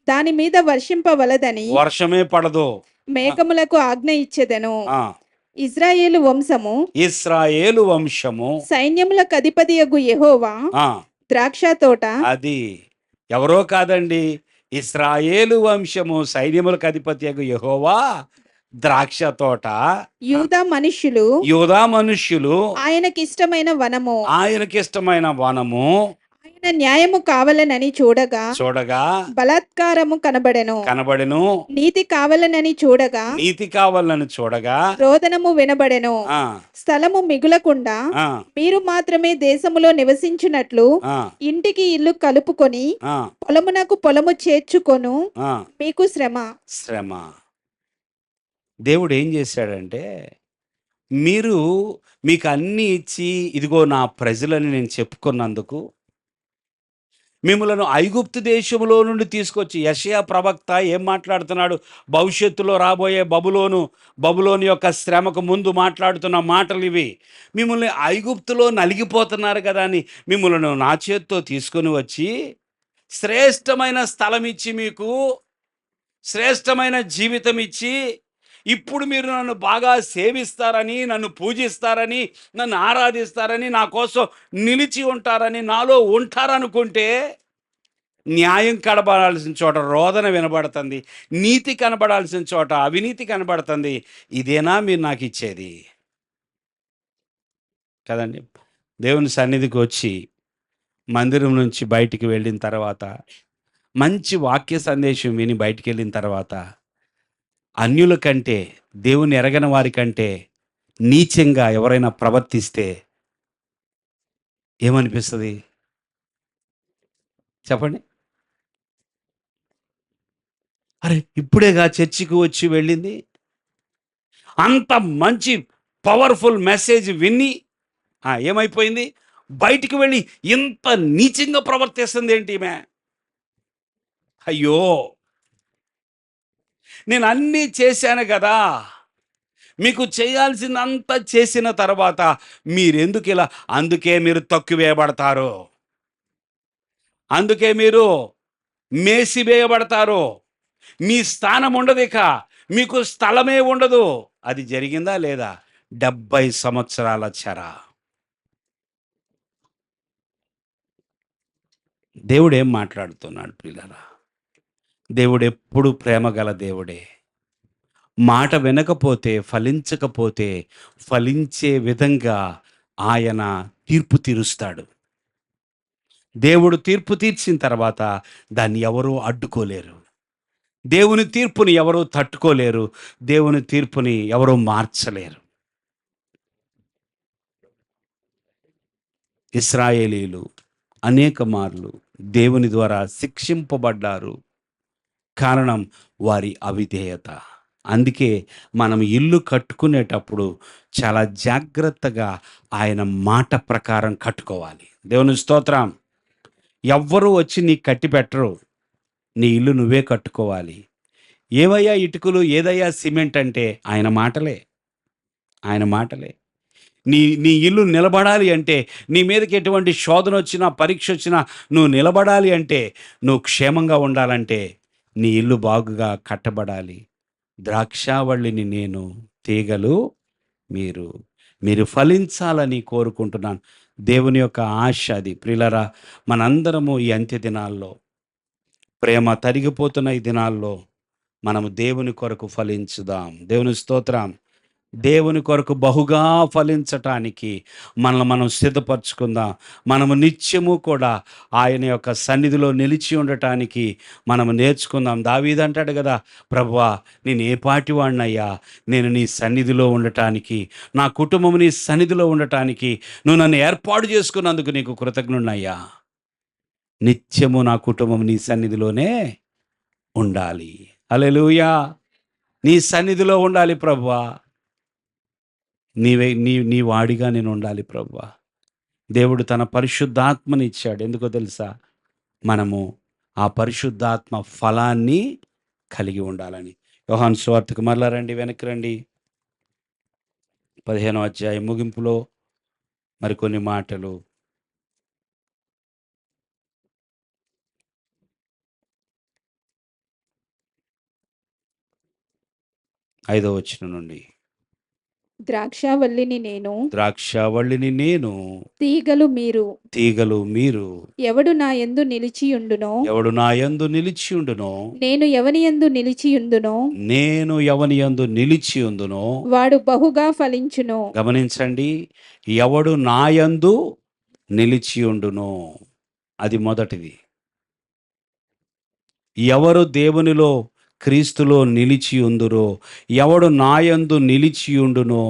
దాని మీద వర్షింపవలదని వర్షమే పడదు. మేఘములకు ఆజ్ఞ ఇచ్చెదను. ఇశ్రాయేలు వంశము సైన్యములకు అధిపతియగు యెహోవా ద్రాక్ష తోట. అది ఎవరో కాదండి, ఇశ్రాయేలు వంశము సైన్యములకు అధిపతియగు యెహోవా ద్రాక్ష తోట. యూదా మనుష్యులు ఆయనకిష్టమైన వనము. ఆయన న్యాయము కావాలనని చూడగా బలాత్కారము కనబడెను. నీతి కావాలనని చూడగా రోదనము వినబడెను. స్థలము మిగులకుండా మీరు మాత్రమే దేశములో నివసించినట్లు ఇంటికి ఇల్లు కలుపుకొని పొలమునకు పొలము చేర్చుకొను మీకు శ్రమ. దేవుడు ఏం చేశాడంటే, మీకు అన్నీ ఇచ్చి ఇదిగో నా ప్రజలని నేను చెప్పుకున్నందుకు మిమ్మలను ఐగుప్తు దేశంలో నుండి తీసుకొచ్చి, యెషయా ప్రవక్త ఏం మాట్లాడుతున్నాడు? భవిష్యత్తులో రాబోయే బబులోను యొక్క శ్రమకు ముందు మాట్లాడుతున్న మాటలు ఇవి. మిమ్మల్ని ఐగుప్తులో నలిగిపోతున్నారు కదా అని మిమ్మల్ని నా చేత్తో తీసుకొని వచ్చి శ్రేష్టమైన స్థలం ఇచ్చి, మీకు శ్రేష్టమైన జీవితం ఇచ్చి, ఇప్పుడు మీరు నన్ను బాగా సేవిస్తారని, నన్ను పూజిస్తారని, నన్ను ఆరాధిస్తారని, నా కోసం నిలిచి ఉంటారని, నాలో ఉంటారనుకుంటే, న్యాయం కనబడాల్సిన చోట రోదన వినబడుతుంది, నీతి కనబడాల్సిన చోట అవినీతి కనబడుతుంది. ఇదేనా మీరు నాకు ఇచ్చేది? కదండి. దేవుని సన్నిధికి వచ్చి మందిరం నుంచి బయటికి వెళ్ళిన తర్వాత, మంచి వాక్య సందేశం విని బయటికి వెళ్ళిన తర్వాత, అన్యుల కంటే, దేవుని ఎరగని వారి కంటే నీచంగా ఎవరైనా ప్రవర్తిస్తే ఏమనిపిస్తుంది చెప్పండి? అరే, ఇప్పుడేగా చర్చికి వచ్చి వెళ్ళింది, అంత మంచి పవర్ఫుల్ మెసేజ్ విని ఏమైపోయింది, బయటికి వెళ్ళి ఇంత నీచంగా ప్రవర్తిస్తుంది ఏంటి ఈమె? అయ్యో, నేను అన్నీ చేశాను కదా, మీకు చేయాల్సిందంతా చేసిన తర్వాత మీరెందుకు ఇలా? అందుకే మీరు తక్కువేయబడతారు, అందుకే మీరు మేసివేయబడతారు, మీ స్థానం ఉండదు, ఇక మీకు స్థలమే ఉండదు. అది జరిగిందా లేదా? 70 సంవత్సరాల చెర. దేవుడు ఏం మాట్లాడుతున్నాడు ప్రియులారా? దేవుడు ఎప్పుడు ప్రేమ గల దేవుడే. మాట వినకపోతే, ఫలించకపోతే, ఫలించే విధంగా ఆయన తీర్పు తీరుస్తాడు. దేవుడు తీర్పు తీర్చిన తర్వాత దాన్ని ఎవరూ అడ్డుకోలేరు. దేవుని తీర్పుని ఎవరూ తట్టుకోలేరు. దేవుని తీర్పుని ఎవరూ మార్చలేరు. ఇశ్రాయేలీలు అనేక మార్లు దేవుని ద్వారా శిక్షింపబడ్డారు. కారణం వారి అవిధేయత. అందుకే మనం ఇల్లు కట్టుకునేటప్పుడు చాలా జాగ్రత్తగా ఆయన మాట ప్రకారం కట్టుకోవాలి. దేవుని స్తోత్రం. ఎవ్వరూ వచ్చి నీకు కట్టి పెట్టరు, నీ ఇల్లు నువ్వే కట్టుకోవాలి. ఏవయ్యా ఇటుకలు, ఏదయ్యా సిమెంట్ అంటే ఆయన మాటలే, ఆయన మాటలే. నీ నీ ఇల్లు నిలబడాలి అంటే, నీ మీదకి ఎటువంటి శోధన వచ్చినా, పరీక్ష వచ్చినా, నువ్వు నిలబడాలి అంటే, నువ్వు క్షేమంగా ఉండాలంటే, నీ ఇల్లు బాగుగా కట్టబడాలి. ద్రాక్షావళిని నేను, తీగలు మీరు. మీరు ఫలించాలని కోరుకుంటున్నాను. దేవుని యొక్క ఆశ అది. ప్రియులరా, మనందరము ఈ అంత్య దినాల్లో, ప్రేమ తరిగిపోతున్న ఈ దినాల్లో మనము దేవుని కొరకు ఫలించుదాం. దేవుని స్తోత్రం. దేవుని కొరకు బహుగా ఫలించటానికి మనల్ని మనం సిద్ధపరచుకుందాం. మనము నిత్యము కూడా ఆయన యొక్క సన్నిధిలో నిలిచి ఉండటానికి మనము నేర్చుకుందాం. దావీదు అంటాడు కదా, ప్రభువా, నేను ఏ పాటి వాడినయ్యా, నేను నీ సన్నిధిలో ఉండటానికి, నా కుటుంబం నీ సన్నిధిలో ఉండటానికి నువ్వు నన్ను ఏర్పాటు చేసుకున్నందుకు నీకు కృతజ్ఞుడినయ్యా. నిత్యము నా కుటుంబం నీ సన్నిధిలోనే ఉండాలి. హల్లెలూయా. నీ సన్నిధిలో ఉండాలి ప్రభువా. నీ వాడిగా నేను ఉండాలి ప్రభువా. దేవుడు తన పరిశుద్ధాత్మని ఇచ్చాడు. ఎందుకో తెలుసా? మనము ఆ పరిశుద్ధాత్మ ఫలాన్ని కలిగి ఉండాలని. యోహాను సువార్తకు మరలా రండి, వెనక్కి రండి. 15వ అధ్యాయం ముగింపులో మరికొన్ని మాటలు. 5వ వచనం నుండి. ద్రాక్షావల్లిని నేను, తీగలు మీరు. ఎవడు నా యందు నిలిచియుండునో, నేను ఎవని యందు నిలిచియుందునో వాడు బహుగా ఫలించును. గమనించండి, ఎవడు నా యందు నిలిచియుండునో, అది మొదటిది. ఎవరు దేవునిలో, క్రీస్తులో నిలిచి ఉందురో, ఎవడు నాయందు నిలిచియుండునో,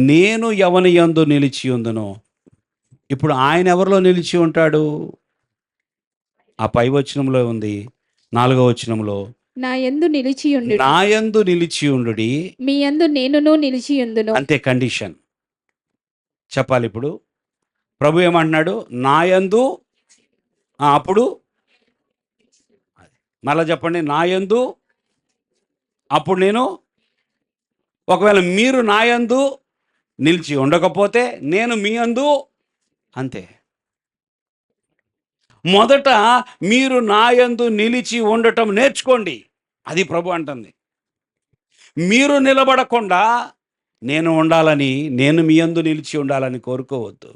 నేను ఎవని యందు నిలిచియుందునో. ఇప్పుడు ఆయన ఎవరిలో నిలిచి ఉంటాడు? ఆ పై వచనంలో ఉంది, 4వ వచనంలో, నా యందు నిలిచియుండు, మీ యందు నేనును నిలిచియుందును. అంతే కండిషన్. చెప్పాలి. ఇప్పుడు ప్రభు ఏమంటున్నాడు? నా యందు, అప్పుడు మళ్ళా చెప్పండి, నా యందు, అప్పుడు నేను. ఒకవేళ మీరు నా యందు నిలిచి ఉండకపోతే నేను మీ యందు, అంతే. మొదట మీరు నా యందు నిలిచి ఉండటం నేర్చుకోండి. అది ప్రభు అంటుంది. మీరు నిలబడకుండా నేను ఉండాలని, నేను మీ యందు నిలిచి ఉండాలని కోరుకోవద్దు.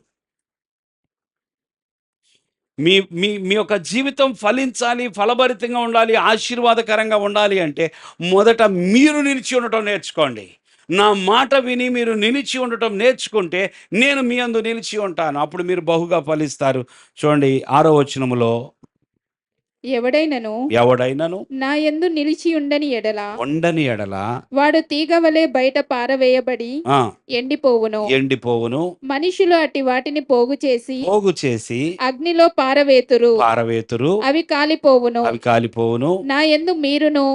మీ మీ మీ యొక్క జీవితం ఫలించాలి, ఫలభరితంగా ఉండాలి, ఆశీర్వాదకరంగా ఉండాలి అంటే మొదట మీరు నిలిచి ఉండటం నేర్చుకోండి. నా మాట విని మీరు నిలిచి ఉండటం నేర్చుకుంటే నేను మీ యందు నిలిచి ఉంటాను. అప్పుడు మీరు బహుగా ఫలిస్తారు. చూడండి 6వ వచనములో, ఎవడైనను నా యందు నిలిచి ఉండని ఎడల వాడు తీగ వలె బయట పారవేయబడి ఎండిపోవును. మనుషులు అట్టి వాటిని పోగు చేసి అగ్నిలో పారవేతురు. అవి కాలిపోవును. నా యందు మీరును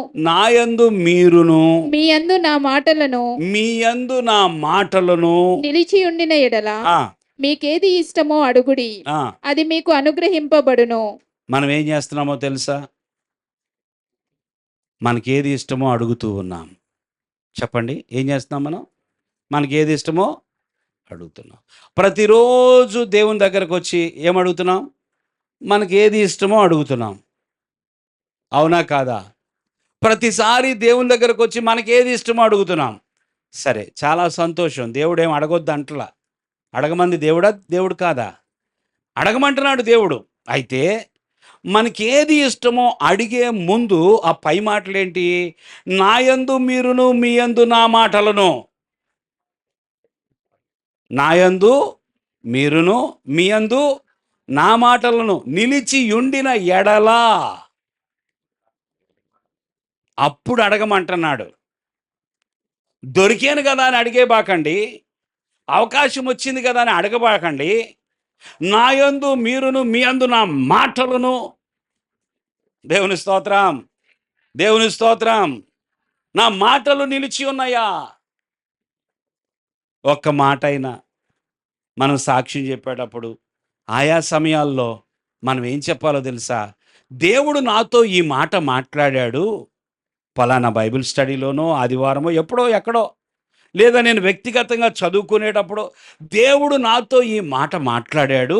మీ యందు నా మాటలను నిలిచి ఉండిన ఎడల మీకేది ఇష్టమో అడుగుడి, అది మీకు అనుగ్రహింపబడును. మనం ఏం చేస్తున్నామో తెలుసా? మనకి ఏది ఇష్టమో అడుగుతూ ఉన్నాం. చెప్పండి, ఏం చేస్తున్నాం మనం? మనకి ఏది ఇష్టమో అడుగుతున్నాం. ప్రతిరోజు దేవుని దగ్గరకు వచ్చి ఏమడుగుతున్నాం? మనకి ఏది ఇష్టమో అడుగుతున్నాం. అవునా కాదా? ప్రతిసారి దేవుని దగ్గరకు వచ్చి మనకి ఏది ఇష్టమో అడుగుతున్నాం. సరే, చాలా సంతోషం. దేవుడు ఏం అడగొద్దు అంటలా. అడగమంది దేవుడు కాదా? అడగమంటున్నాడు దేవుడు. అయితే మనకి ఏది ఇష్టమో అడిగే ముందు ఆ పై మాటలేంటి? నా యందు మీరును మీ యందు నా మాటలను, నా యందు మీరును మీ యందు నా మాటలను నిలిచి ఉండిన ఎడలా అప్పుడు అడగమంటున్నాడు. దొరికాను కదా అని అడిగేబాకండి. అవకాశం వచ్చింది కదా అని అడగబాకండి. నా యందు మీరును మీ యందు నా మాటలను. దేవుని స్తోత్రం, దేవుని స్తోత్రం. నా మాటలు నిలిచి ఉన్నాయా? ఒక్క మాట అయినా మనం సాక్ష్యం చెప్పేటప్పుడు ఆయా సమయాల్లో మనం ఏం చెప్పాలో తెలుసా? దేవుడు నాతో ఈ మాట మాట్లాడాడు. పలానా బైబిల్ స్టడీలోనో, ఆదివారమో, ఎప్పుడో ఎక్కడో, లేదా నేను వ్యక్తిగతంగా చదువుకునేటప్పుడు దేవుడు నాతో ఈ మాట మాట్లాడాడు.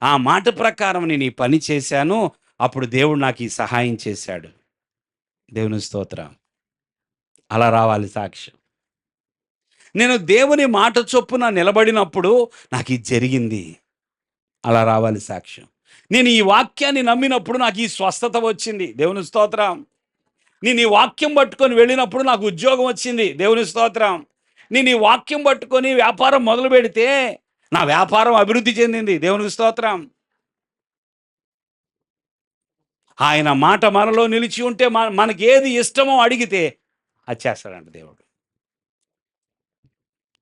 ఆ మాట ప్రకారం నేను ఈ పని చేశాను. అప్పుడు దేవుడు నాకు ఈ సహాయం చేశాడు. దేవుని స్తోత్రం. అలా రావాలి సాక్ష్యం. నేను దేవుని మాట చొప్పున నిలబడినప్పుడు నాకు ఇది జరిగింది. అలా రావాలి సాక్ష్యం. నేను ఈ వాక్యాన్ని నమ్మినప్పుడు నాకు ఈ స్వస్థత వచ్చింది. దేవుని స్తోత్రం. నేను ఈ వాక్యం పట్టుకొని వెళ్ళినప్పుడు నాకు ఉద్యోగం వచ్చింది. దేవుని స్తోత్రం. నేను ఈ వాక్యం పట్టుకొని వ్యాపారం మొదలు పెడితే నా వ్యాపారం అభివృద్ధి చెందింది. దేవునికి స్తోత్రం. ఆయన మాట మనలో నిలిచి ఉంటే మనకి ఏది ఇష్టమో అడిగితే అది చేస్తాడంట దేవుడు.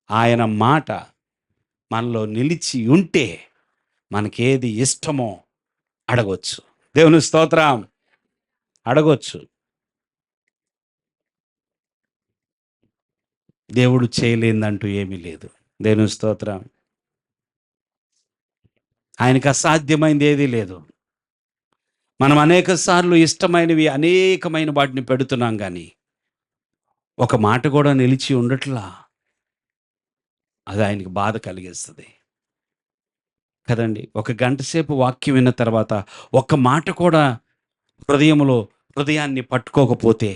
ఆయన మాట మనలో నిలిచి ఉంటే మనకేది ఇష్టమో అడగొచ్చు. దేవుని స్తోత్రం. అడగొచ్చు. దేవుడు చేయలేదంటూ ఏమీ లేదు. దేవుని స్తోత్రం. ఆయనకు అసాధ్యమైంది ఏదీ లేదు. మనం అనేక సార్లు ఇష్టమైనవి అనేకమైన వాటిని పెడుతున్నాం, కానీ ఒక మాట కూడా నిలిచి ఉండట్లా. అది ఆయనకి బాధ కలిగిస్తుంది కదండి. ఒక గంట సేపు వాక్యం విన్న తర్వాత ఒక్క మాట కూడా హృదయాన్ని పట్టుకోకపోతే,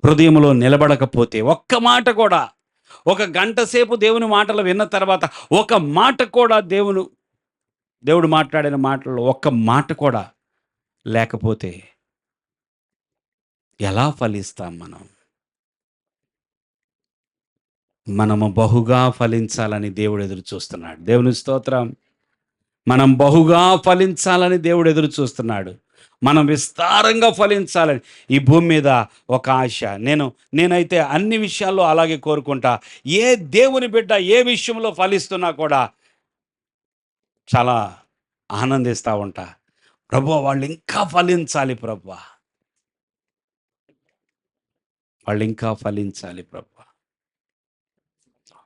హృదయంలో నిలబడకపోతే, ఒక్క మాట కూడా, ఒక గంట సేపు దేవుని మాటలు విన్న తర్వాత ఒక మాట కూడా దేవుడు మాట్లాడిన మాటల్లో ఒక్క మాట కూడా లేకపోతే ఎలా ఫలిస్తాం మనం? మనము బహుగా ఫలించాలని దేవుడు ఎదురు చూస్తున్నాడు. దేవుని స్తోత్రం. మనం బహుగా ఫలించాలని దేవుడు ఎదురు చూస్తున్నాడు. మనం విస్తారంగా ఫలించాలని ఈ భూమి మీద ఒక ఆశ. నేనైతే అన్ని విషయాల్లో అలాగే కోరుకుంటా. ఏ దేవుని బిడ్డ ఏ విషయంలో ఫలిస్తున్నా కూడా చాలా ఆనందిస్తూ ఉంటా. ప్రభువా, వాళ్ళు ఇంకా ఫలించాలి ప్రభువా, వాళ్ళు ఇంకా ఫలించాలి ప్రభువా.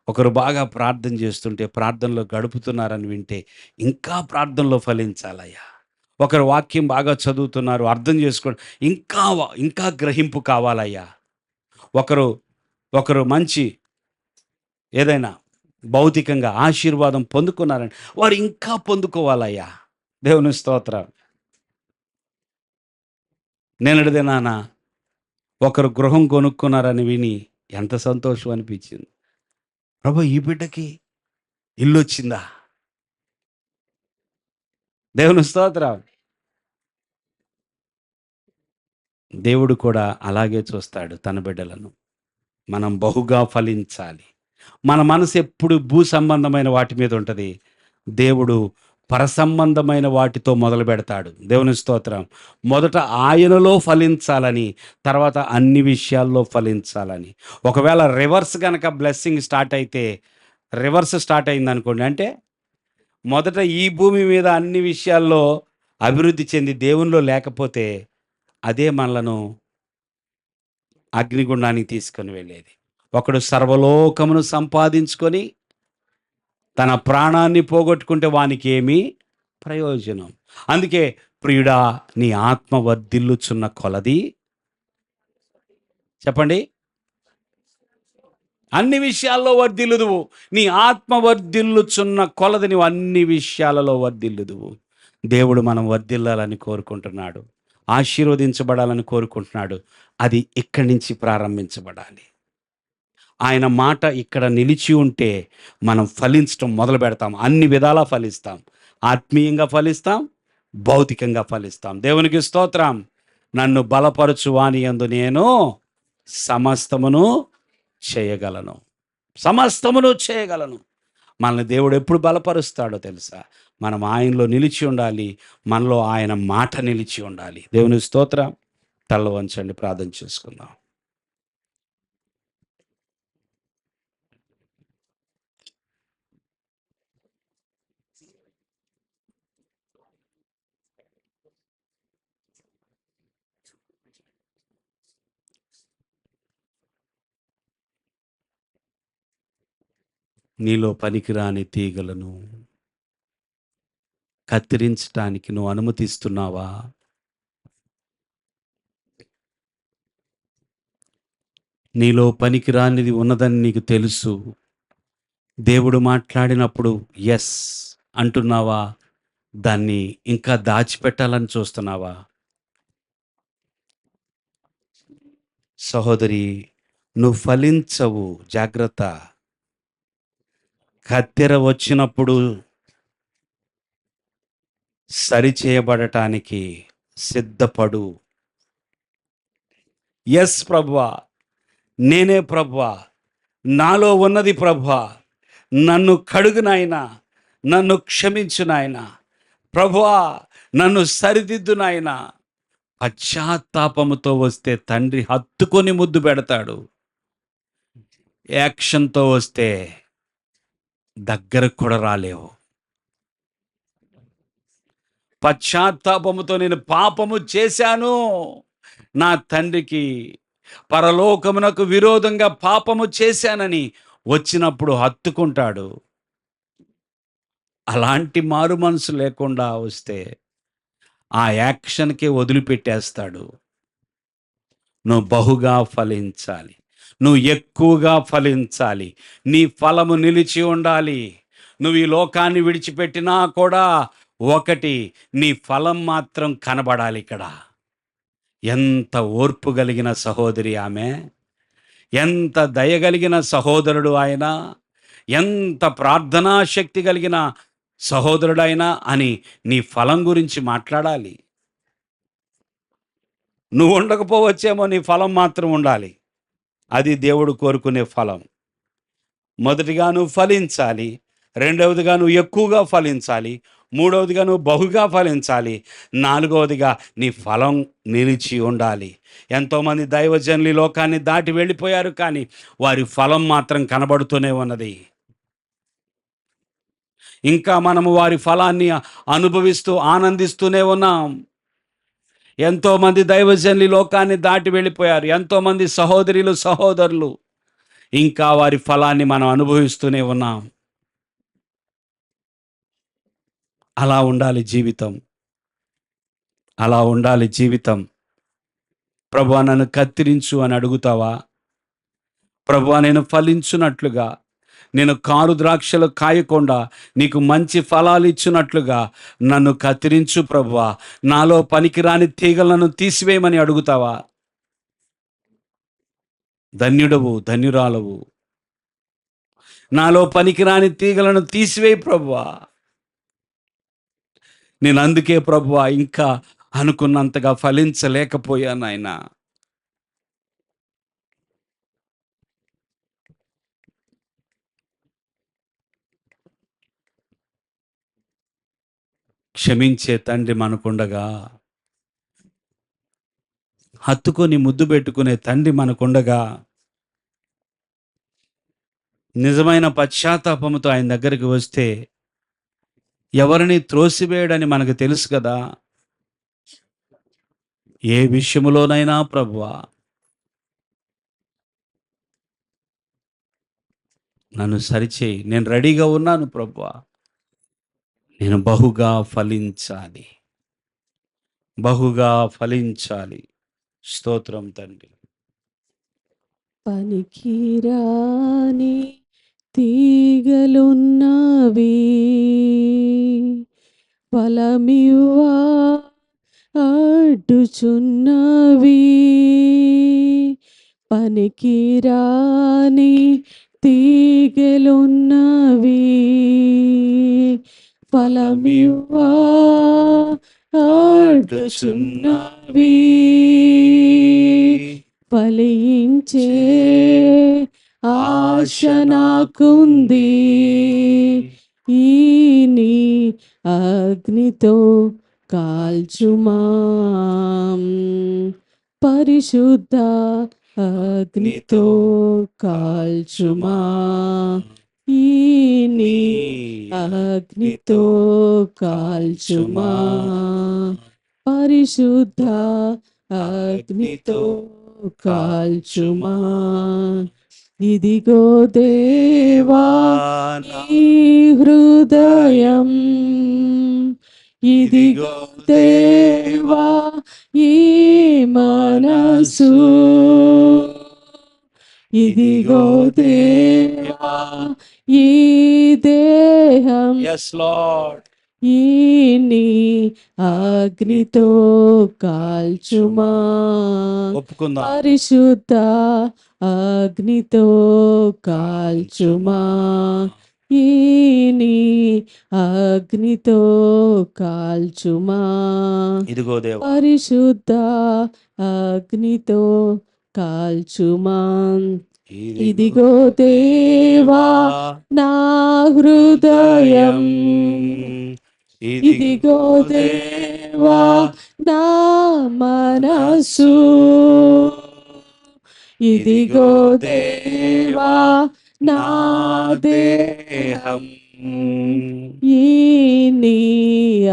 ఒకరు బాగా ప్రార్థన చేస్తుంటే, ప్రార్థనలో గడుపుతున్నారని వింటే ఇంకా ప్రార్థనలో ఫలించాలయ్యా. ఒకరు వాక్యం బాగా చదువుతున్నారు, అర్థం చేసుకోండి, ఇంకా గ్రహింపు కావాలయ్యా. ఒకరు మంచి ఏదైనా భౌతికంగా ఆశీర్వాదం పొందుకున్నారని వారు ఇంకా పొందుకోవాలయ్యా. దేవుని స్తోత్రం. నేనడిదే నాన్న ఒకరు గృహం కొనుక్కున్నారని విని ఎంత సంతోషం అనిపించింది. ప్రభు ఈ బిడ్డకి ఇల్లు వచ్చిందా? దేవుని స్తోత్రం. దేవుడు కూడా అలాగే చూస్తాడు తన బిడ్డలను. మనం బహుగా ఫలించాలి. మన మనసు ఎప్పుడు భూ సంబంధమైన వాటి మీద ఉంటుంది. దేవుడు పరసంబంధమైన వాటితో మొదలు పెడతాడు. దేవుని స్తోత్రం. మొదట ఆయనలో ఫలించాలని, తర్వాత అన్ని విషయాల్లో ఫలించాలని. ఒకవేళ రివర్స్ గనక బ్లెస్సింగ్ స్టార్ట్ అయితే, రివర్స్ స్టార్ట్ అయిందనుకోండి, అంటే మొదట ఈ భూమి మీద అన్ని విషయాల్లో అభివృద్ధి చెంది దేవునిలో లేకపోతే అదే మనలను అగ్నిగుండానికి తీసుకొని వెళ్ళేది. ఒకడు సర్వలోకమును సంపాదించుకొని తన ప్రాణాన్ని పోగొట్టుకుంటే వానికి ఏమీ ప్రయోజనం. అందుకే ప్రియుడా, నీ ఆత్మ వర్ధిల్లుచున్న కొలది చెప్పండి, అన్ని విషయాల్లో వర్ధిల్లుదువు. నీ ఆత్మ వర్ధిల్లుచున్న కొలది నువ్వు అన్ని విషయాలలో వర్ధిల్లుదువు. దేవుడు మనం వర్ధిల్లాలని కోరుకుంటున్నాడు, ఆశీర్వదించబడాలని కోరుకుంటున్నాడు. అది ఇక్కడి నుంచి ప్రారంభించబడాలి. ఆయన మాట ఇక్కడ నిలిచి ఉంటే మనం ఫలించడం మొదలు పెడతాం. అన్ని విధాలా ఫలిస్తాం. ఆత్మీయంగా ఫలిస్తాం, భౌతికంగా ఫలిస్తాం. దేవునికి స్తోత్రం. నన్ను బలపరచు వాని యందు నేను సమస్తమును చేయగలను, సమస్తమును చేయగలను. మనల్ని దేవుడు ఎప్పుడు బలపరుస్తాడో తెలుసా? మనం ఆయనలో నిలిచి ఉండాలి, మనలో ఆయన మాట నిలిచి ఉండాలి. దేవుని స్తోత్రం. తల వంచండి, ప్రార్థన చేసుకుందాం. నీలో పనికిరాని తీగలను కత్తిరించటానికి నువ్వు అనుమతిస్తున్నావా? నీలో పనికిరానిది ఉన్నదని నీకు తెలుసు. దేవుడు మాట్లాడినప్పుడు ఎస్ అంటున్నావా? దాన్ని ఇంకా దాచిపెట్టాలని చూస్తున్నావా? సహోదరి, నువ్వు ఫలించవు, జాగ్రత్త. కత్తెర వచ్చినప్పుడు సరిచేయబడటానికి సిద్ధపడు. ఎస్ ప్రభువా, నేనే ప్రభువా, నాలో ఉన్నది ప్రభువా, నన్ను కడుగు నాయనా, నన్ను క్షమించు నాయనా, ప్రభువా నన్ను సరిదిద్దు నాయనా. పశ్చాత్తాపముతో వస్తే తండ్రి హత్తుకొని ముద్దు పెడతాడు. యాక్షన్తో వస్తే దగ్గరకు కూడా రాలేవు. పశ్చాత్తాపముతో నేను పాపము చేశాను, నా తండ్రికి పరలోకమునకు విరోధంగా పాపము చేశానని వచ్చినప్పుడు హత్తుకుంటాడు. అలాంటి మారు మనసు లేకుండా వస్తే ఆ యాక్షన్కే వదిలిపెట్టేస్తాడు. నువ్వు బహుగా ఫలించాలి, నువ్వు ఎక్కువగా ఫలించాలి, నీ ఫలము నిలిచి ఉండాలి. నువ్వు ఈ లోకాన్ని విడిచిపెట్టినా కూడా ఒకటి, నీ ఫలం మాత్రం కనబడాలి. ఇక్కడ ఎంత ఓర్పు కలిగిన సహోదరి ఆమె, ఎంత దయగలిగిన సహోదరుడు ఆయన, ఎంత ప్రార్థనా శక్తి కలిగిన సహోదరుడైనా అని నీ ఫలం గురించి మాట్లాడాలి. నువ్వు ఉండకపోవచ్చేమో, నీ ఫలం మాత్రం ఉండాలి. అది దేవుడు కోరుకునే ఫలం. మొదటిగా నువ్వు ఫలించాలి, రెండవదిగా నువ్వు ఎక్కువగా ఫలించాలి, మూడవదిగా నువ్వు బహుగా ఫలించాలి, నాలుగవదిగా నీ ఫలం నిలిచి ఉండాలి. ఎంతోమంది దైవజనులు లోకాన్ని దాటి వెళ్ళిపోయారు, కానీ వారి ఫలం మాత్రం కనబడుతూనే ఉన్నది. ఇంకా మనము వారి ఫలాన్ని అనుభవిస్తూ ఆనందిస్తూనే ఉన్నాం. ఎంతోమంది దైవజనులు లోకాన్ని దాటి వెళ్ళిపోయారు, ఎంతోమంది సహోదరులు సహోదరులు, ఇంకా వారి ఫలాన్ని మనం అనుభవిస్తూనే ఉన్నాం. అలా ఉండాలి జీవితం, అలా ఉండాలి జీవితం. ప్రభువా నన్ను కత్తిరించు అని అడుగుతావా? ప్రభువా నేను ఫలించున్నట్లుగా, నేను కారు ద్రాక్షలు కాయకుండా నీకు మంచి ఫలాలు ఇచ్చినట్లుగా నన్ను కత్తిరించు ప్రభువా, నాలో పనికిరాని తీగలను తీసివేయమని అడుగుతావా? ధన్యుడవు, ధన్యురాలవు. నాలో పనికిరాని తీగలను తీసివేయి ప్రభువా. నేను అందుకే ప్రభువా ఇంకా అనుకున్నంతగా ఫలించలేకపోయాను ఆయన. క్షమించే తండ్రి మనకుండగా, హత్తుకొని ముద్దు పెట్టుకునే తండ్రి మనకుండగా, నిజమైన పశ్చాత్తాపముతో ఆయన దగ్గరికి వస్తే ఎవరిని త్రోసివేయడని మనకు తెలుసు కదా. ఏ విషయములోనైనా ప్రభువా నన్ను సరిచేయి, నేను రెడీగా ఉన్నాను ప్రభువా, నేను బహుగా ఫలించాలి, బహుగా ఫలించాలి. స్తోత్రం తండ్రి. పనికిరాని తీగలున్నవి, ఫలమివ్వా అడ్డుచున్నవి. పనికిరాని తీగలున్నవి, ఫలమివ్వా అడ్డుచున్నవి. ఫలించే ఆశ నాకుంది, ఈ నీ అగ్నితో కాల్చుమా, పరిశుద్ధ అగ్నితో కాల్చుమా, ఈ నీ అగ్నితో కాల్చుమా, పరిశుద్ధ అగ్నితో కాల్చుమా. ఇదిగో దేవా నీ హృదయం, ఇదిగో దేవా ఈ మనసు, ఇదిగో దేవా ఈ దేహం, yes lord, ఈ నీ అగ్నితో కాల్చుమా, ఒప్పుకుందాం. పరిశుద్ధ అగ్నితో కాల్చుమా, ఈ నీ అగ్నితో కాల్చుమా, ఇదిగో దేవా పరిశుద్ధ అగ్నితో కాల్చుమా. ఇదిగో దేవా నా హృదయం, ఇదిగో దేవా నా మనసు, ఇదిగో దేవా నా దేహం, ఈ నీ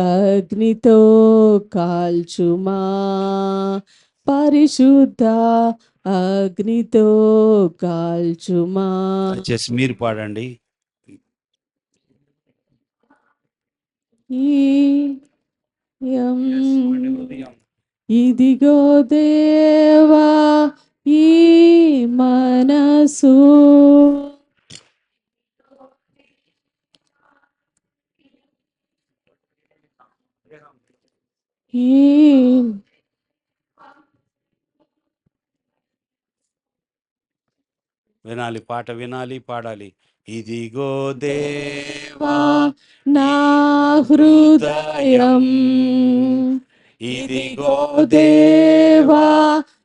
అగ్నితో కాల్చుమా, పరిశుద్ధ అగ్నితో కాల్చుమా. దయచేసి మీరు పాడండి. ఇదిగో దేవా ఈ మనసు, ఈ వినాలి, పాట వినాలి, పాడాలి. ఇదిగో దేవా నా హృదయం, ఇదిగో దేవా